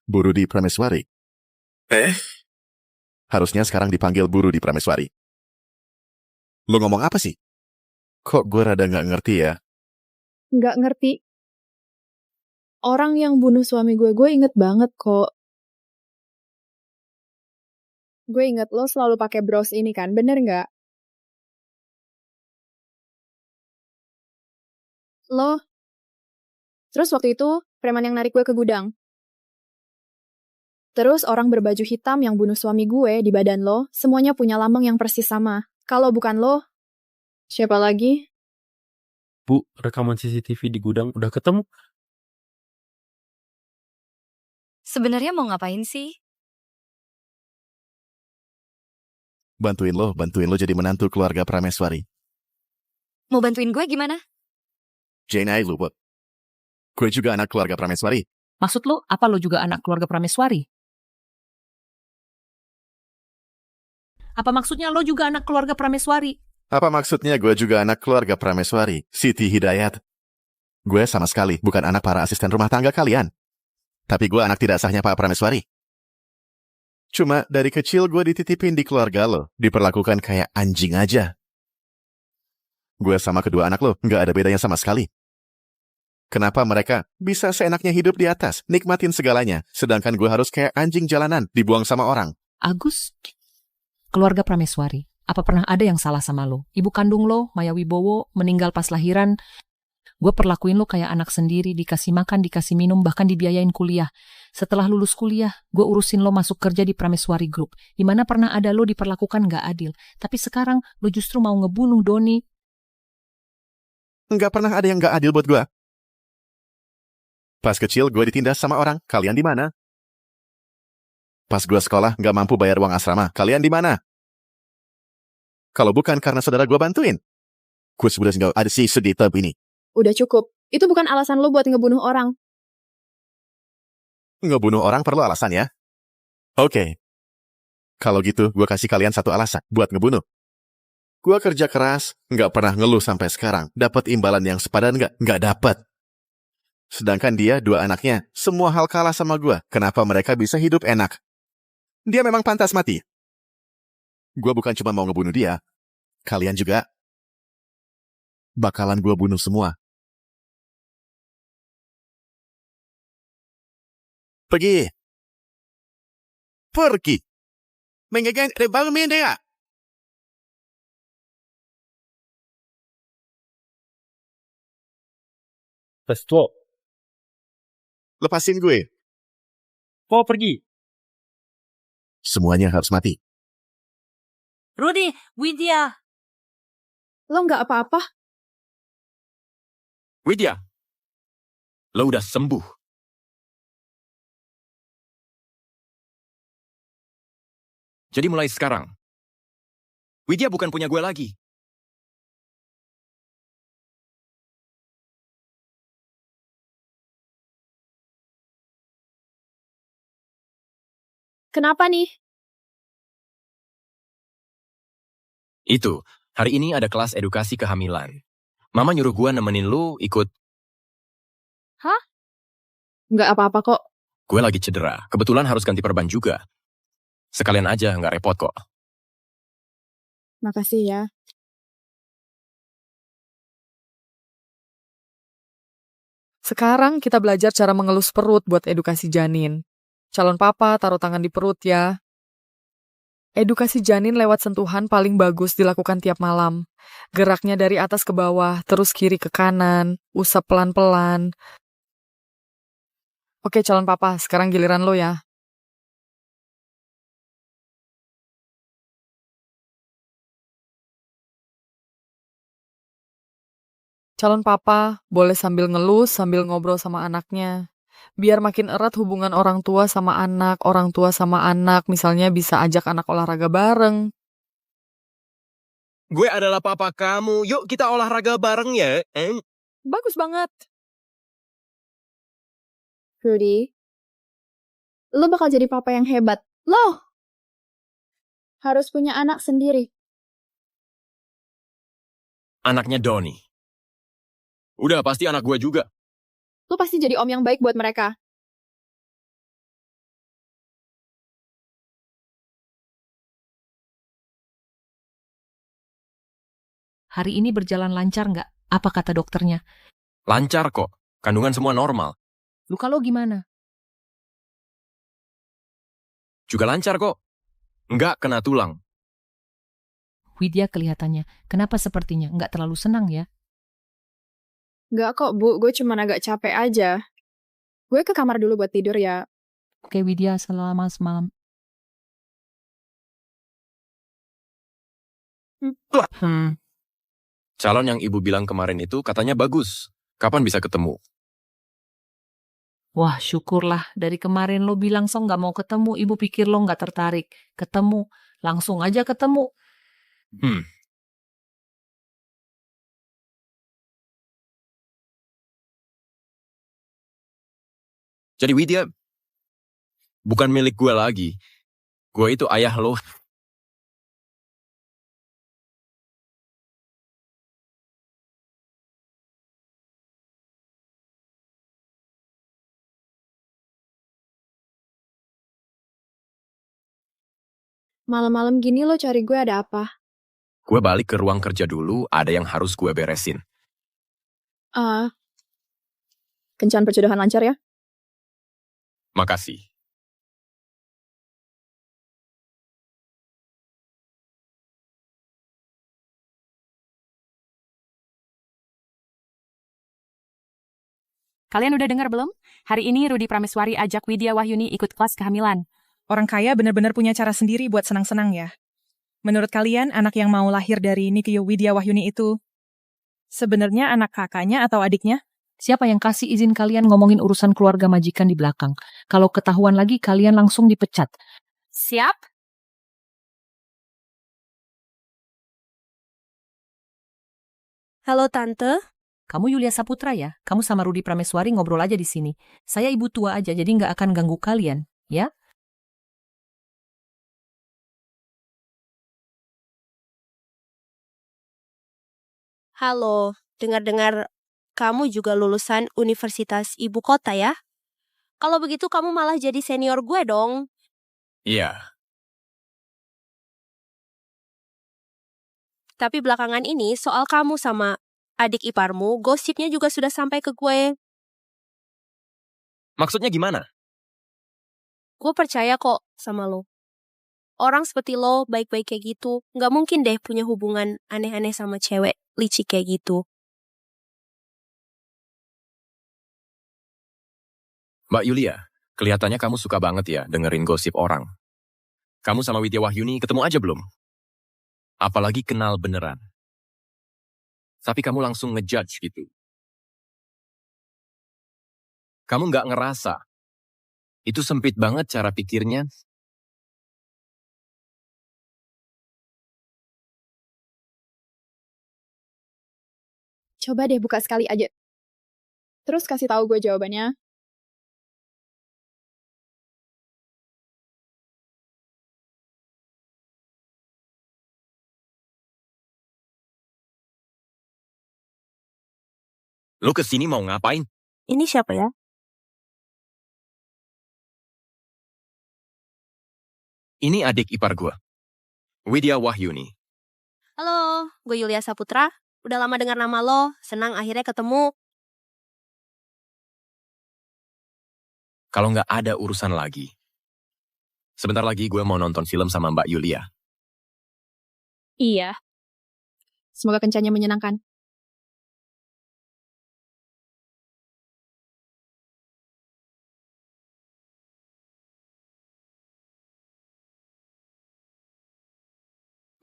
Bu Rudy Prameswari. Harusnya sekarang dipanggil Bu Rudy Prameswari. Lo ngomong apa sih? Kok gue rada nggak ngerti ya? Nggak ngerti. Orang yang bunuh suami gue inget banget kok. Gue inget lo selalu pakai bros ini kan, bener nggak? Lo. Terus waktu itu, preman yang narik gue ke gudang. Terus orang berbaju hitam yang bunuh suami gue di badan lo, semuanya punya lambang yang persis sama. Kalau bukan lo, siapa lagi? Bu, rekaman CCTV di gudang udah ketemu. Sebenarnya mau ngapain sih? Bantuin lo jadi menantu keluarga Prameswari. Mau bantuin gue gimana? Jane lu, Bob. Gue juga anak keluarga Prameswari. Maksud lo, apa lo juga anak keluarga Prameswari? Apa maksudnya lo juga anak keluarga Prameswari? Apa maksudnya gue juga anak keluarga Prameswari? Siti Hidayat. Gue sama sekali bukan anak para asisten rumah tangga kalian. Tapi gue anak tidak sahnya Pak Prameswari. Cuma dari kecil gue dititipin di keluarga lo. Diperlakukan kayak anjing aja. Gue sama kedua anak lo, nggak ada bedanya sama sekali. Kenapa mereka bisa seenaknya hidup di atas, nikmatin segalanya, sedangkan gue harus kayak anjing jalanan, dibuang sama orang? Agus, keluarga Prameswari, apa pernah ada yang salah sama lo? Ibu kandung lo, Maya Wibowo, meninggal pas lahiran. Gue perlakuin lo kayak anak sendiri, dikasih makan, dikasih minum, bahkan dibiayain kuliah. Setelah lulus kuliah, gue urusin lo masuk kerja di Prameswari Group. Dimana pernah ada lo diperlakukan gak adil. Tapi sekarang lo justru mau ngebunuh Doni. Nggak pernah ada yang nggak adil buat gue. Pas kecil gue ditindas sama orang, kalian di mana? Pas gue sekolah nggak mampu bayar uang asrama, kalian di mana? Kalau bukan karena saudara gue bantuin, gue sudah nggak ada sih sedih ini. Udah cukup. Itu bukan alasan lo buat ngebunuh orang. Ngebunuh orang perlu alasan ya? Oke. Kalau gitu, gue kasih kalian satu alasan buat ngebunuh. Gue kerja keras, nggak pernah ngeluh sampai sekarang. Dapat imbalan yang sepadan nggak dapat. Sedangkan dia, dua anaknya, semua hal kalah sama gue. Kenapa mereka bisa hidup enak? Dia memang pantas mati. Gue bukan cuma mau ngebunuh dia. Kalian juga. Bakalan gue bunuh semua. Pergi. Mengagen rebang mendea. Resto. Lepasin gue. Po pergi. Semuanya harus mati. Rudy, Widya. Lo nggak apa-apa? Widya, lo udah sembuh. Jadi mulai sekarang, Widya bukan punya gue lagi. Kenapa nih? Itu, hari ini ada kelas edukasi kehamilan. Mama nyuruh gue nemenin lu ikut. Hah? Nggak apa-apa kok. Gue lagi cedera, kebetulan harus ganti perban juga. Sekalian aja, nggak repot kok. Makasih ya. Sekarang kita belajar cara mengelus perut buat edukasi janin. Calon papa taruh tangan di perut ya. Edukasi janin lewat sentuhan paling bagus dilakukan tiap malam. Geraknya dari atas ke bawah, terus kiri ke kanan, usap pelan-pelan. Oke calon papa, sekarang giliran lo ya. Calon papa boleh sambil ngelus, sambil ngobrol sama anaknya. Biar makin erat hubungan orang tua sama anak, misalnya bisa ajak anak olahraga bareng. Gue adalah papa kamu, yuk kita olahraga bareng ya. Bagus banget. Rudy, lo bakal jadi papa yang hebat. Lo harus punya anak sendiri. Anaknya Doni. Udah pasti anak gue juga. Lo pasti jadi om yang baik buat mereka. Hari ini berjalan lancar nggak? Apa kata dokternya? Lancar kok, kandungan semua normal. Luka lo gimana? Juga lancar kok. Nggak kena tulang. Widya kelihatannya, kenapa sepertinya nggak terlalu senang ya? Nggak kok, Bu. Gue cuma agak capek aja. Gue ke kamar dulu buat tidur ya. Oke, Widya, selamat semalam. Calon yang ibu bilang kemarin itu katanya bagus. Kapan bisa ketemu? Wah, syukurlah. Dari kemarin lo bilang so nggak mau ketemu. Ibu pikir lo nggak tertarik. Ketemu. Langsung aja ketemu. Jadi Widya bukan milik gue lagi. Gue itu ayah lo. Malam-malam gini lo cari gue ada apa? Gue balik ke ruang kerja dulu, ada yang harus gue beresin. Kencan perjodohan lancar ya. Makasih. Kalian udah dengar belum? Hari ini Rudi Prameswari ajak Widya Wahyuni ikut kelas kehamilan. Orang kaya benar-benar punya cara sendiri buat senang-senang ya. Menurut kalian, anak yang mau lahir dari Nikio Widya Wahyuni itu sebenarnya anak kakaknya atau adiknya? Siapa yang kasih izin kalian ngomongin urusan keluarga majikan di belakang? Kalau ketahuan lagi, kalian langsung dipecat. Siap? Halo Tante. Kamu Yulia Saputra ya? Kamu sama Rudi Prameswari ngobrol aja di sini. Saya ibu tua aja, jadi nggak akan ganggu kalian, ya? Halo, dengar-dengar kamu juga lulusan Universitas Ibu Kota ya? Kalau begitu kamu malah jadi senior gue dong. Iya, Tapi belakangan ini soal kamu sama adik iparmu, gosipnya juga sudah sampai ke gue. maksudnya gimana? Gue percaya kok sama lo. Orang seperti lo, baik-baik kayak gitu, nggak mungkin deh punya hubungan aneh-aneh sama cewek licik kayak gitu. Mbak Yulia, kelihatannya kamu suka banget ya dengerin gosip orang. Kamu sama Widya Wahyuni ketemu aja belum? Apalagi kenal beneran. Tapi kamu langsung ngejudge gitu. Kamu nggak ngerasa. Itu sempit banget cara pikirnya. Coba deh buka sekali aja. Terus kasih tahu gue jawabannya. Lu kesini mau ngapain? Ini siapa ya? Ini adik ipar gue. Widya Wahyuni. Halo, gue Yulia Saputra. Udah lama dengar nama lo, senang akhirnya ketemu. Kalau nggak ada urusan lagi. Sebentar lagi gue mau nonton film sama Mbak Yulia. Iya. Semoga kencannya menyenangkan.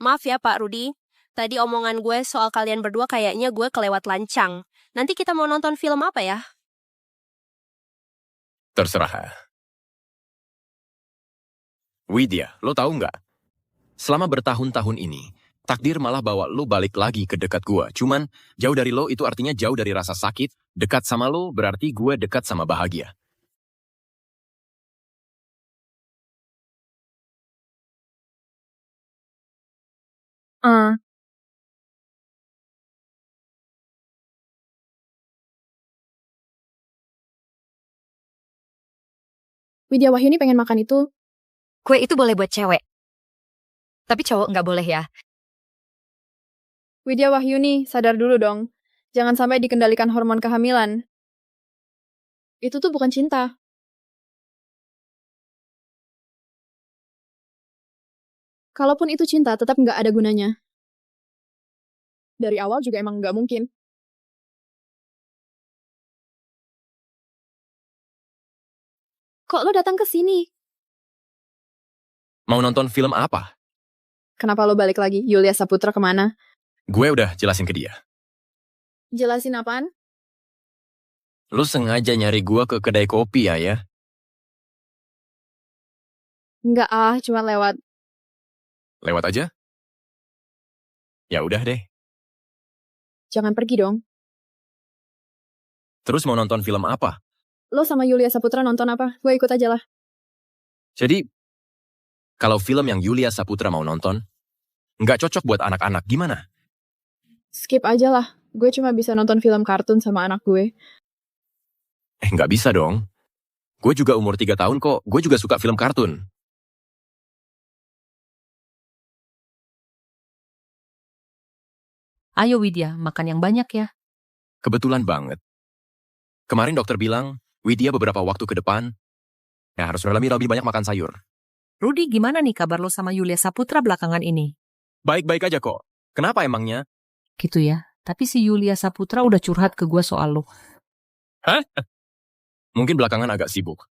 Maaf ya Pak Rudi, tadi omongan gue soal kalian berdua kayaknya gue kelewat lancang. Nanti kita mau nonton film apa ya? Terserah. Widya, lo tahu nggak? Selama bertahun-tahun ini, takdir malah bawa lo balik lagi ke dekat gue. Cuman, jauh dari lo itu artinya jauh dari rasa sakit. Dekat sama lo berarti gue dekat sama bahagia. Widya Wahyuni pengen makan itu. Kue itu boleh buat cewek. Tapi cowok nggak boleh ya. Widya Wahyuni, sadar dulu dong. Jangan sampai dikendalikan hormon kehamilan. Itu tuh bukan cinta. Kalaupun itu cinta, tetap nggak ada gunanya. Dari awal juga emang nggak mungkin. Kok lo datang ke sini? Mau nonton film apa? Kenapa lo balik lagi? Yulia Saputra kemana? Gue udah jelasin ke dia. Jelasin apaan? Lo sengaja nyari gue ke kedai kopi ya? Nggak cuma lewat. Lewat aja? Ya udah deh. Jangan pergi dong. Terus mau nonton film apa? Lo sama Yulia Saputra nonton apa? Gue ikut aja lah. Jadi, kalau film yang Yulia Saputra mau nonton, nggak cocok buat anak-anak, gimana? Skip aja lah. Gue cuma bisa nonton film kartun sama anak gue. Nggak bisa dong. Gue juga umur 3 tahun kok, gue juga suka film kartun. Ayo Widya, makan yang banyak ya. Kebetulan banget. Kemarin dokter bilang, Widya beberapa waktu ke depan, ya harus lebih banyak makan sayur. Rudi, gimana nih kabar lo sama Yulia Saputra belakangan ini? Baik-baik aja kok. Kenapa emangnya? Gitu ya. Tapi si Yulia Saputra udah curhat ke gue soal lo. Hah? Mungkin belakangan agak sibuk.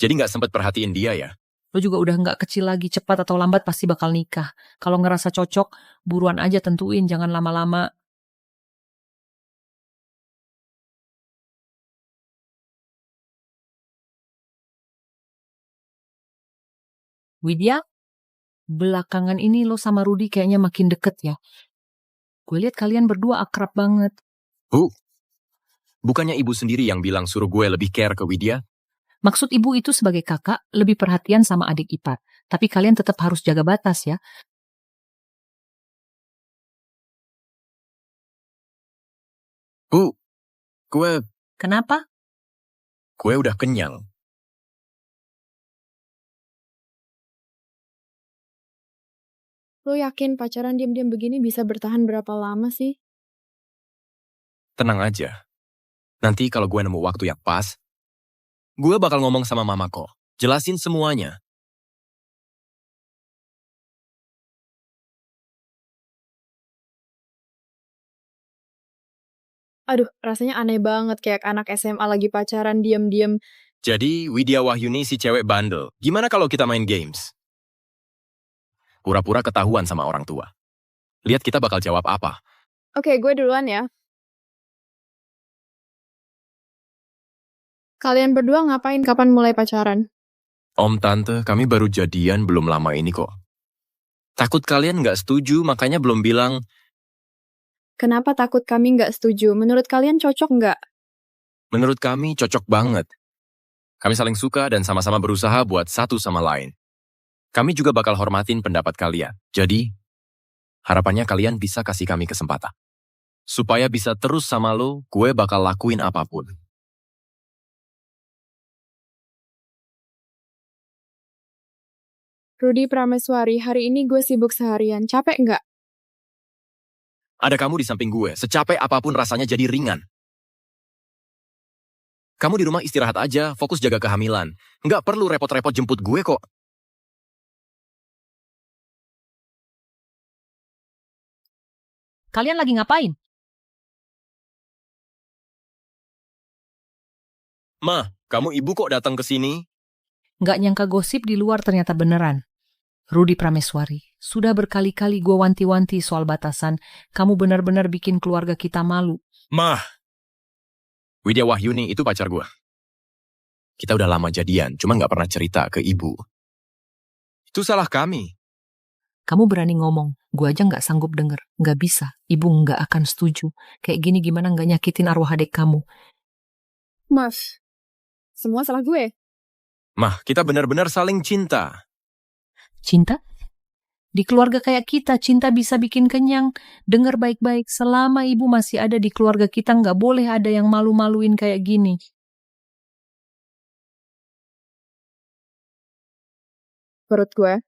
Jadi nggak sempat perhatiin dia ya? Lo juga udah nggak kecil lagi, cepat atau lambat pasti bakal nikah. Kalau ngerasa cocok, buruan aja tentuin, jangan lama-lama. Widya, belakangan ini lo sama Rudi kayaknya makin deket ya. Gue lihat kalian berdua akrab banget. Bukannya ibu sendiri yang bilang suruh gue lebih care ke Widya? Maksud ibu itu sebagai kakak lebih perhatian sama adik ipar. Tapi kalian tetap harus jaga batas ya. Gue Kenapa? udah kenyang. Lo yakin pacaran diam-diam begini bisa bertahan berapa lama sih? Tenang aja. Nanti kalau gue nemu waktu yang pas, gue bakal ngomong sama mama kok. Jelasin semuanya. Aduh, rasanya aneh banget kayak anak SMA lagi pacaran diam-diam. Jadi, Widya Wahyuni si cewek bandel. Gimana kalau kita main games? Pura-pura ketahuan sama orang tua. Lihat kita bakal jawab apa. Oke, gue duluan ya. Kalian berdua ngapain kapan mulai pacaran? Om Tante, kami baru jadian belum lama ini kok. Takut kalian nggak setuju, makanya belum bilang. Kenapa takut kami nggak setuju? Menurut kalian cocok nggak? Menurut kami cocok banget. Kami saling suka dan sama-sama berusaha buat satu sama lain. Kami juga bakal hormatin pendapat kalian. Jadi, harapannya kalian bisa kasih kami kesempatan. Supaya bisa terus sama lo, gue bakal lakuin apapun. Rudi Prameswari, hari ini gue sibuk seharian. Capek nggak? Ada kamu di samping gue, secapek apapun rasanya jadi ringan. Kamu di rumah istirahat aja, fokus jaga kehamilan. Nggak perlu repot-repot jemput gue kok. Kalian lagi ngapain? Ma, kamu ibu kok datang ke sini? Nggak nyangka gosip di luar ternyata beneran. Rudi Prameswari, sudah berkali-kali gue wanti-wanti soal batasan. Kamu benar-benar bikin keluarga kita malu. Ma, Widya Wahyuni itu pacar gue. Kita udah lama jadian, cuma nggak pernah cerita ke ibu. Itu salah kami. Kamu berani ngomong, gue aja nggak sanggup denger. Nggak bisa, ibu nggak akan setuju. Kayak gini gimana nggak nyakitin arwah adik kamu. Maaf, semua salah gue. Mah, kita benar-benar saling cinta. Cinta? Di keluarga kayak kita, cinta bisa bikin kenyang. Dengar baik-baik, selama ibu masih ada di keluarga kita, nggak boleh ada yang malu-maluin kayak gini. Perut gue.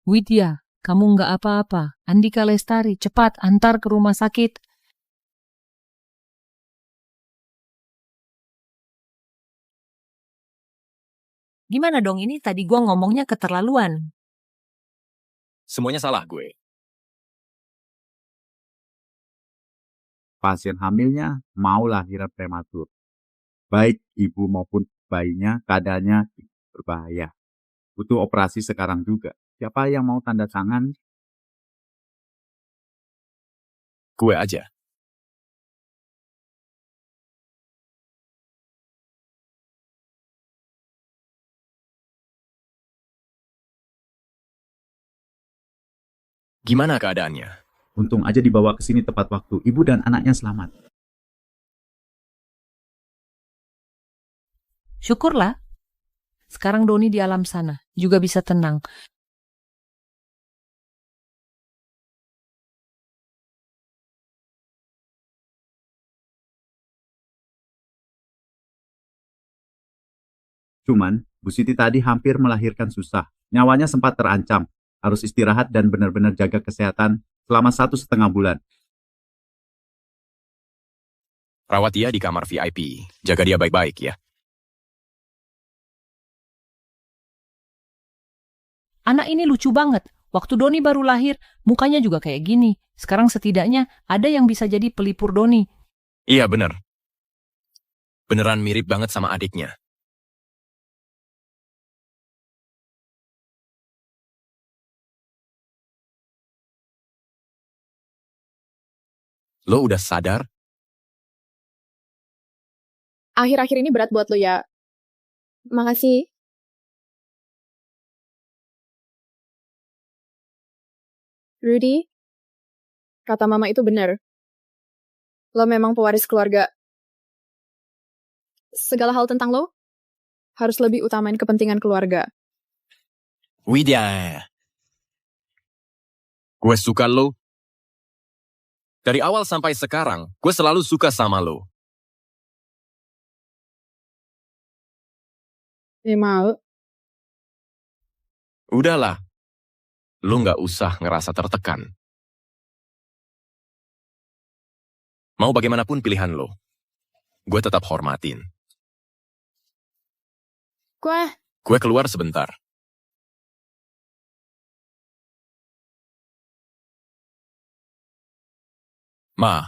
Widya, kamu nggak apa-apa. Andika Lestari, cepat antar ke rumah sakit. Gimana dong ini? Tadi gua ngomongnya keterlaluan. Semuanya salah gue. Pasien hamilnya mau lahiran prematur. Baik ibu maupun bayinya keadaannya berbahaya. Butuh operasi sekarang juga. Siapa yang mau tanda tangan? Gue aja. Gimana keadaannya? Untung aja dibawa ke sini tepat waktu. Ibu dan anaknya selamat. Syukurlah. Sekarang Doni di alam sana, juga bisa tenang. Cuman, Bu Siti tadi hampir melahirkan susah. Nyawanya sempat terancam. Harus istirahat dan benar-benar jaga kesehatan selama 1,5 bulan. Rawat dia di kamar VIP. Jaga dia baik-baik ya. Anak ini lucu banget. Waktu Doni baru lahir, mukanya juga kayak gini. Sekarang setidaknya ada yang bisa jadi pelipur Doni. Iya bener. Beneran mirip banget sama adiknya. Lo udah sadar? Akhir-akhir ini berat buat lo ya. Makasih. Rudy, kata mama itu benar. Lo memang pewaris keluarga. Segala hal tentang lo harus lebih utamain kepentingan keluarga. Widya. Gue suka lo. Dari awal sampai sekarang, gue selalu suka sama lo. Mau. Udahlah. Lo nggak usah ngerasa tertekan. Mau bagaimanapun pilihan lo, gue tetap hormatin. Gue keluar sebentar. Ma.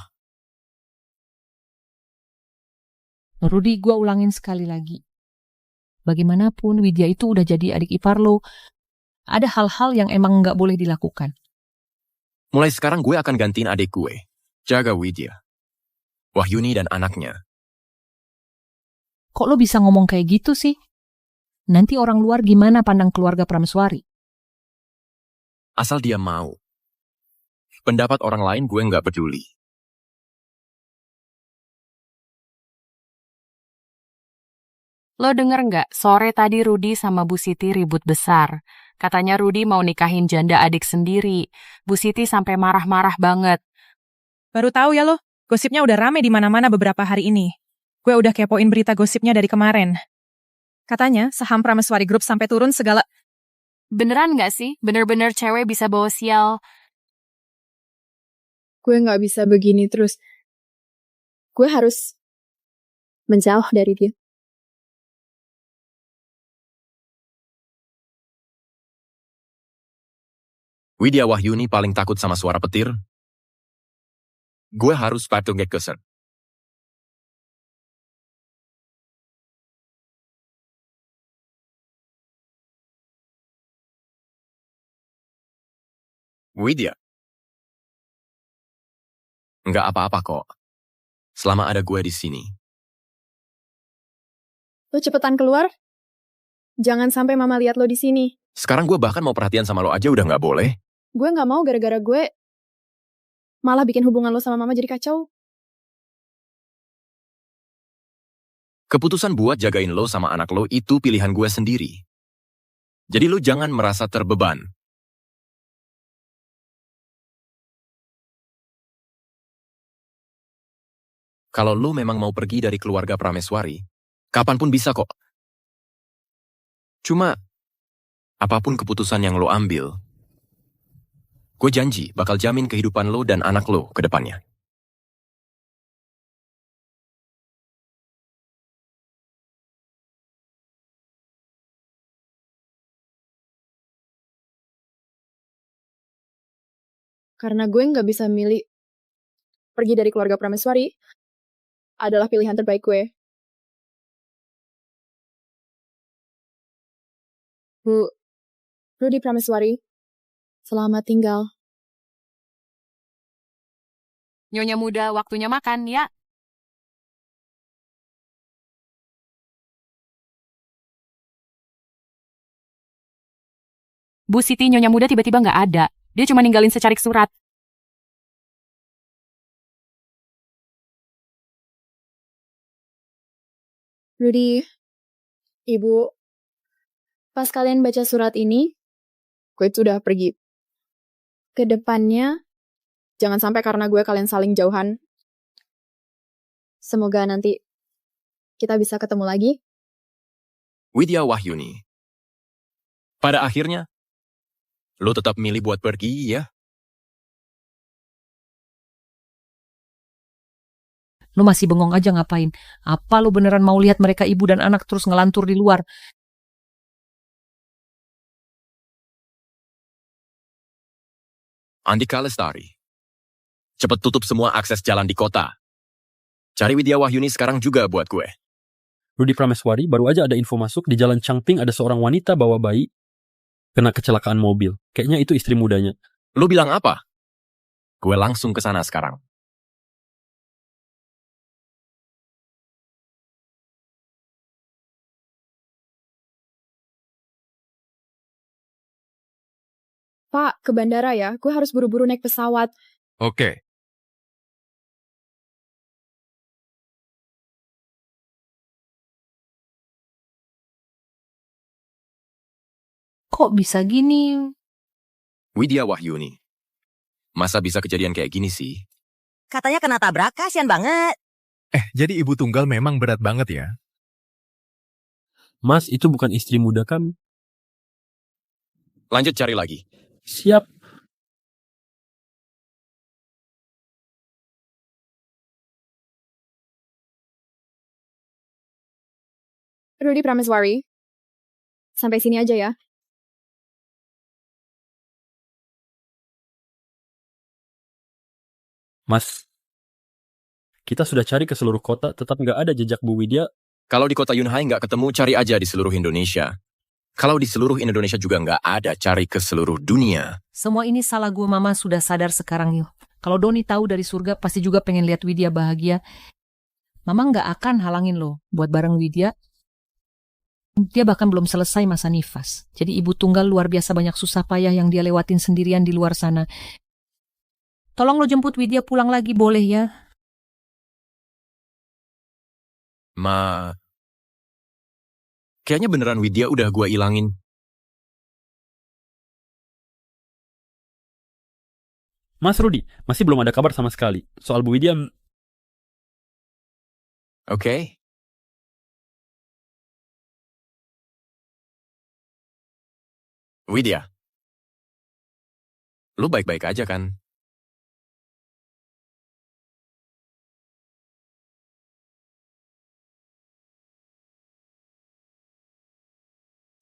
Rudy, gue ulangin sekali lagi. Bagaimanapun, Widya itu udah jadi adik ipar lo. Ada hal-hal yang emang nggak boleh dilakukan. Mulai sekarang gue akan gantiin adik gue. Jaga Widya, Wahyuni dan anaknya. Kok lo bisa ngomong kayak gitu sih? Nanti orang luar gimana pandang keluarga Prameswari? Asal dia mau. Pendapat orang lain gue nggak peduli. Lo denger nggak? Sore tadi Rudy sama Bu Siti ribut besar. Katanya Rudy mau nikahin janda adik sendiri. Bu Siti sampai marah-marah banget. Baru tahu ya lo, gosipnya udah rame di mana-mana beberapa hari ini. Gue udah kepoin berita gosipnya dari kemarin. Katanya saham Prameswari Group sampai turun segala... Beneran nggak sih? Bener-bener cewek bisa bawa sial. Gue nggak bisa begini terus. Gue harus menjauh dari dia. Widya Wahyuni paling takut sama suara petir. Gue harus patung gekesen. Widya. Nggak apa-apa kok. Selama ada gue di sini. Lo cepetan keluar. Jangan sampai mama lihat lo di sini. Sekarang gue bahkan mau perhatian sama lo aja udah nggak boleh. Gue nggak mau gara-gara gue malah bikin hubungan lo sama mama jadi kacau. Keputusan buat jagain lo sama anak lo itu pilihan gue sendiri. Jadi lo jangan merasa terbeban. Kalau lo memang mau pergi dari keluarga Prameswari, kapanpun bisa kok. Cuma, apapun keputusan yang lo ambil, gue janji bakal jamin kehidupan lo dan anak lo ke depannya. Karena gue nggak bisa milih pergi dari keluarga Prameswari adalah pilihan terbaik gue. Bu, Rudy Prameswari, selamat tinggal. Nyonya muda, waktunya makan ya. Bu Siti Nyonya muda tiba-tiba nggak ada. Dia cuma ninggalin secarik surat. Rudy, Ibu, pas kalian baca surat ini, gue itu udah pergi. Kedepannya, jangan sampai karena gue kalian saling jauhan. Semoga nanti kita bisa ketemu lagi. Widya Wahyuni. Pada akhirnya, lo tetap milih buat pergi ya? Lu masih bengong aja ngapain? Apa lu beneran mau lihat mereka ibu dan anak terus ngelantur di luar? Andika Lestari, cepet tutup semua akses jalan di kota. Cari Widya Wahyuni sekarang juga buat gue. Rudy Prameswari, baru aja ada info masuk di Jalan Changping ada seorang wanita bawa bayi kena kecelakaan mobil. Kayaknya itu istri mudanya. Lu bilang apa? Gue langsung ke sana sekarang. Pak, ke bandara ya. Gue harus buru-buru naik pesawat. Oke. Kok bisa gini? Widya Wahyuni. Masa bisa kejadian kayak gini sih? Katanya kena tabrak, kasihan banget. Jadi ibu tunggal memang berat banget ya? Mas, itu bukan istri muda kami. Lanjut cari lagi. Siap. Rudy Prameswari. Sampai sini aja ya. Mas, kita sudah cari ke seluruh kota, tetap nggak ada jejak Bu Widya. Kalau di kota Yunhai nggak ketemu, cari aja di seluruh Indonesia. Kalau di seluruh Indonesia juga nggak ada, cari ke seluruh dunia. Semua ini salah gue, Mama sudah sadar sekarang yuk. Kalau Doni tahu dari surga, pasti juga pengen lihat Widya bahagia. Mama nggak akan halangin lo buat bareng Widya. Dia bahkan belum selesai masa nifas. Jadi ibu tunggal luar biasa banyak susah payah yang dia lewatin sendirian di luar sana. Tolong lo jemput Widya pulang lagi, boleh ya? Ma, kayaknya beneran Widya udah gue ilangin. Mas Rudy, masih belum ada kabar sama sekali. Soal Bu Widya, Oke. Widya, lu baik-baik aja kan?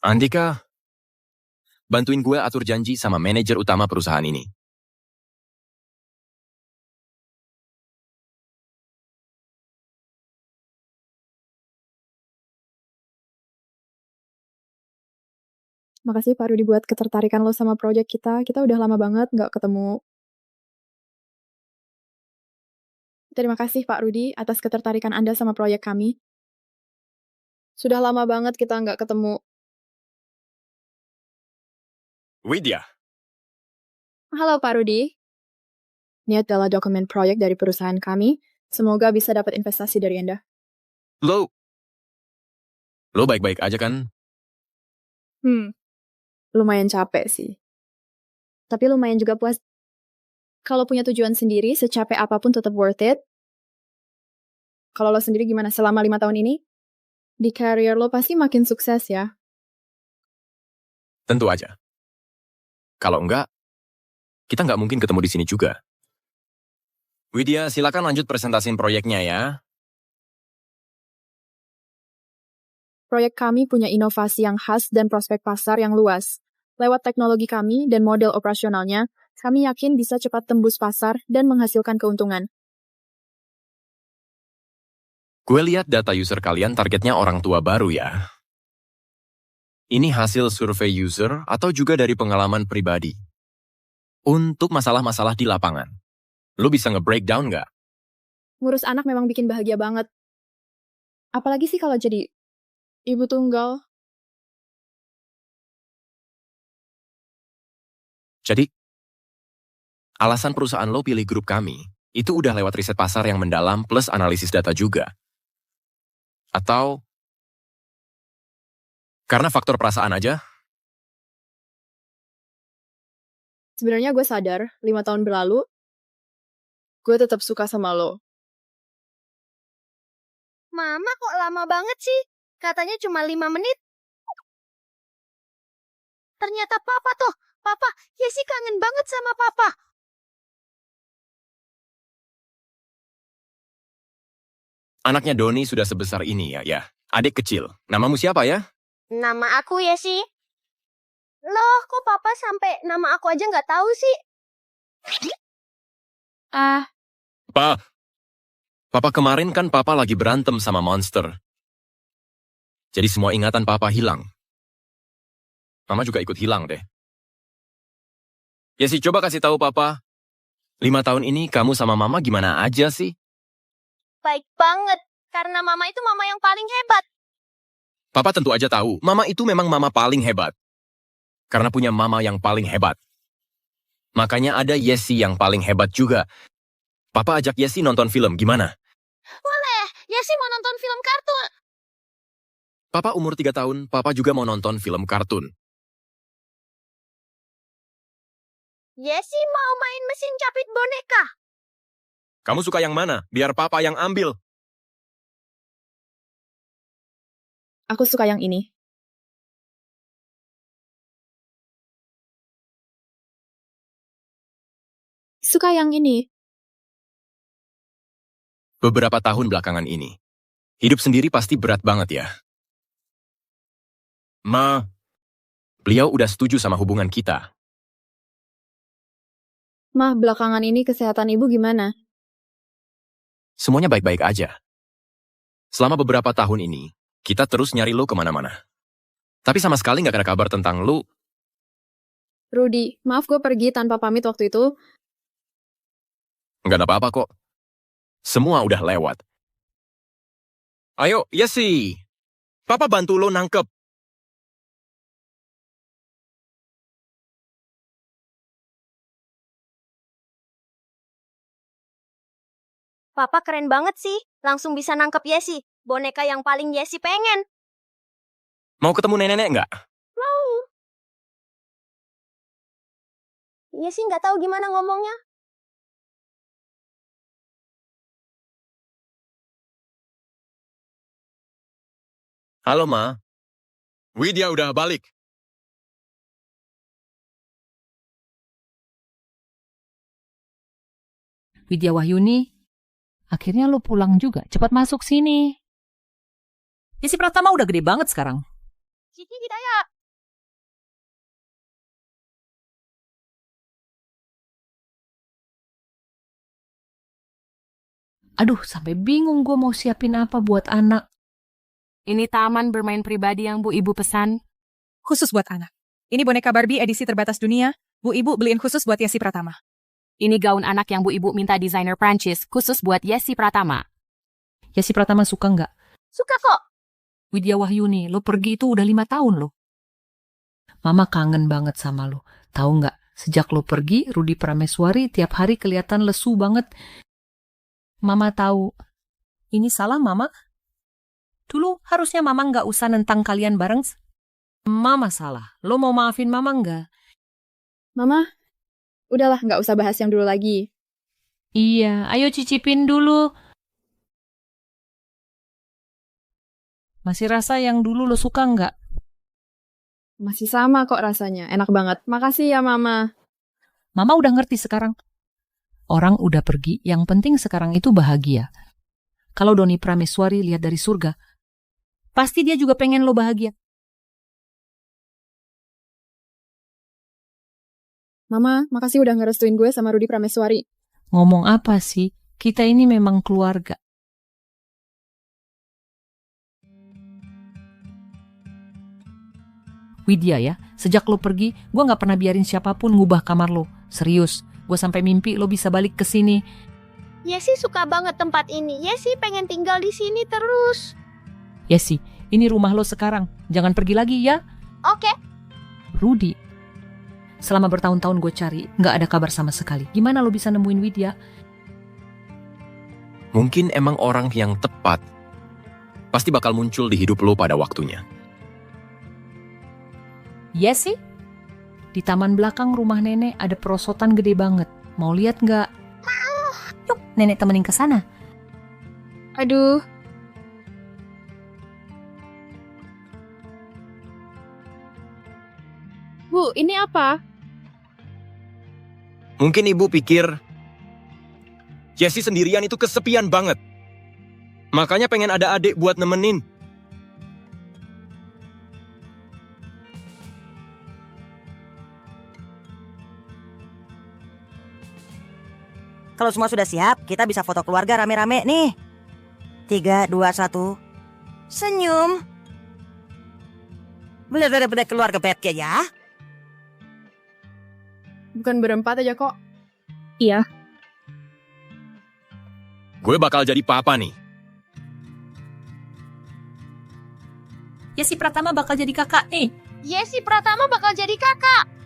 Andika, bantuin gue atur janji sama manajer utama perusahaan ini. Makasih Pak Rudy buat ketertarikan lo sama proyek kita. Kita udah lama banget nggak ketemu. Terima kasih Pak Rudy atas ketertarikan Anda sama proyek kami. Sudah lama banget kita nggak ketemu. Widya, Halo Pak Rudy. Ini adalah dokumen proyek dari perusahaan kami. Semoga bisa dapat investasi dari Anda. lo baik-baik aja kan? Lumayan capek sih. Tapi lumayan juga puas. Kalau punya tujuan sendiri, secapek apapun tetap worth it. Kalau lo sendiri gimana selama 5 tahun ini? Di career lo pasti makin sukses ya. Tentu aja. Kalau enggak, kita nggak mungkin ketemu di sini juga. Widya, silakan lanjut presentasiin proyeknya ya. Proyek kami punya inovasi yang khas dan prospek pasar yang luas. Lewat teknologi kami dan model operasionalnya, kami yakin bisa cepat tembus pasar dan menghasilkan keuntungan. Gue lihat data user kalian targetnya orang tua baru ya. Ini hasil survei user atau juga dari pengalaman pribadi? Untuk masalah-masalah di lapangan. Lu bisa nge-breakdown nggak? Ngurus anak memang bikin bahagia banget. Apalagi sih kalau jadi ibu tunggal. Jadi, alasan perusahaan lo pilih grup kami, itu udah lewat riset pasar yang mendalam plus analisis data juga. Atau, karena faktor perasaan aja? Sebenarnya gue sadar, 5 tahun berlalu, gue tetap suka sama lo. Mama kok lama banget sih? Katanya cuma 5 menit. Ternyata papa tuh. Papa, Yesi kangen banget sama papa. Anaknya Doni sudah sebesar ini ya. Adik kecil. Namamu siapa ya? Nama aku Yesi. Loh, kok papa sampai nama aku aja nggak tahu sih? Papa kemarin kan papa lagi berantem sama monster. Jadi semua ingatan papa hilang. Mama juga ikut hilang deh. Yesi, coba kasih tahu papa. 5 tahun ini kamu sama mama gimana aja sih? Baik banget, karena mama itu mama yang paling hebat. Papa tentu aja tahu, mama itu memang mama paling hebat. Karena punya mama yang paling hebat. Makanya ada Yesi yang paling hebat juga. Papa ajak Yesi nonton film, gimana? Boleh, Yesi mau nonton film kartun. Papa umur 3 tahun, papa juga mau nonton film kartun. Yesi mau main mesin capit boneka. Kamu suka yang mana? Biar papa yang ambil. Aku suka yang ini. Suka yang ini. Beberapa tahun belakangan ini, hidup sendiri pasti berat banget ya. Ma, beliau udah setuju sama hubungan kita. Mah, belakangan ini kesehatan ibu gimana? Semuanya baik-baik aja. Selama beberapa tahun ini, kita terus nyari lu kemana-mana. Tapi sama sekali gak ada kabar tentang lu. Rudy, maaf gue pergi tanpa pamit waktu itu. Gak ada apa-apa kok. Semua udah lewat. Ayo, Yesi. Papa bantu lo nangkep. Papa keren banget sih, langsung bisa nangkep Yesi. Boneka yang paling Yesi pengen. Mau ketemu nenek-nenek nggak? Mau. Yesi nggak tahu gimana ngomongnya. Halo, Ma. Widya udah balik. Widya Wahyuni, akhirnya lo pulang juga. Cepat masuk sini. Yesi Pratama udah gede banget sekarang. Siti Hidayat. Aduh, sampai bingung gue mau siapin apa buat anak. Ini taman bermain pribadi yang Bu Ibu pesan. Khusus buat anak. Ini boneka Barbie edisi terbatas dunia. Bu Ibu beliin khusus buat Yesi Pratama. Ini gaun anak yang Bu Ibu minta desainer Prancis khusus buat Yesi Pratama. Yesi Pratama suka nggak? Suka kok. Widya Wahyuni, lo pergi itu udah 5 tahun lo. Mama kangen banget sama lo. Tahu nggak? Sejak lo pergi, Rudy Prameswari tiap hari kelihatan lesu banget. Mama tahu. Ini salah Mama. Dulu harusnya Mama nggak usah nentang kalian bareng. Mama salah. Lo mau maafin Mama nggak? Mama, udahlah nggak usah bahas yang dulu lagi. Iya, ayo cicipin dulu. Masih rasa yang dulu lo suka nggak? Masih sama kok rasanya, enak banget. Makasih ya Mama. Mama udah ngerti sekarang. Orang udah pergi, yang penting sekarang itu bahagia. Kalau Doni Prameswari lihat dari surga, pasti dia juga pengen lo bahagia. Mama, makasih udah ngerestuin gue sama Rudy Prameswari. Ngomong apa sih? Kita ini memang keluarga. Widya ya, sejak lo pergi, gue gak pernah biarin siapapun ngubah kamar lo. Serius, gue sampai mimpi lo bisa balik ke sini. Yesi suka banget tempat ini. Yesi pengen tinggal di sini terus. Yesi, ini rumah lo sekarang. Jangan pergi lagi ya. Oke. Rudy, selama bertahun-tahun gue cari, gak ada kabar sama sekali. Gimana lo bisa nemuin Widya? Mungkin emang orang yang tepat. Pasti bakal muncul di hidup lo pada waktunya. Yesi, di taman belakang rumah nenek ada perosotan gede banget. Mau lihat nggak? Mau. Yuk, nenek temenin ke sana. Aduh. Bu, ini apa? Mungkin ibu pikir Yesi sendirian itu kesepian banget. Makanya pengen ada adik buat nemenin. Kalau semua sudah siap, kita bisa foto keluarga rame-rame nih. 3, 2, 1. Senyum. Bener-bener keluarga Betke ya. Bukan berempat aja kok. Iya. Gue bakal jadi papa nih. Yesi Pratama bakal jadi kakak nih. Yesi Pratama bakal jadi kakak.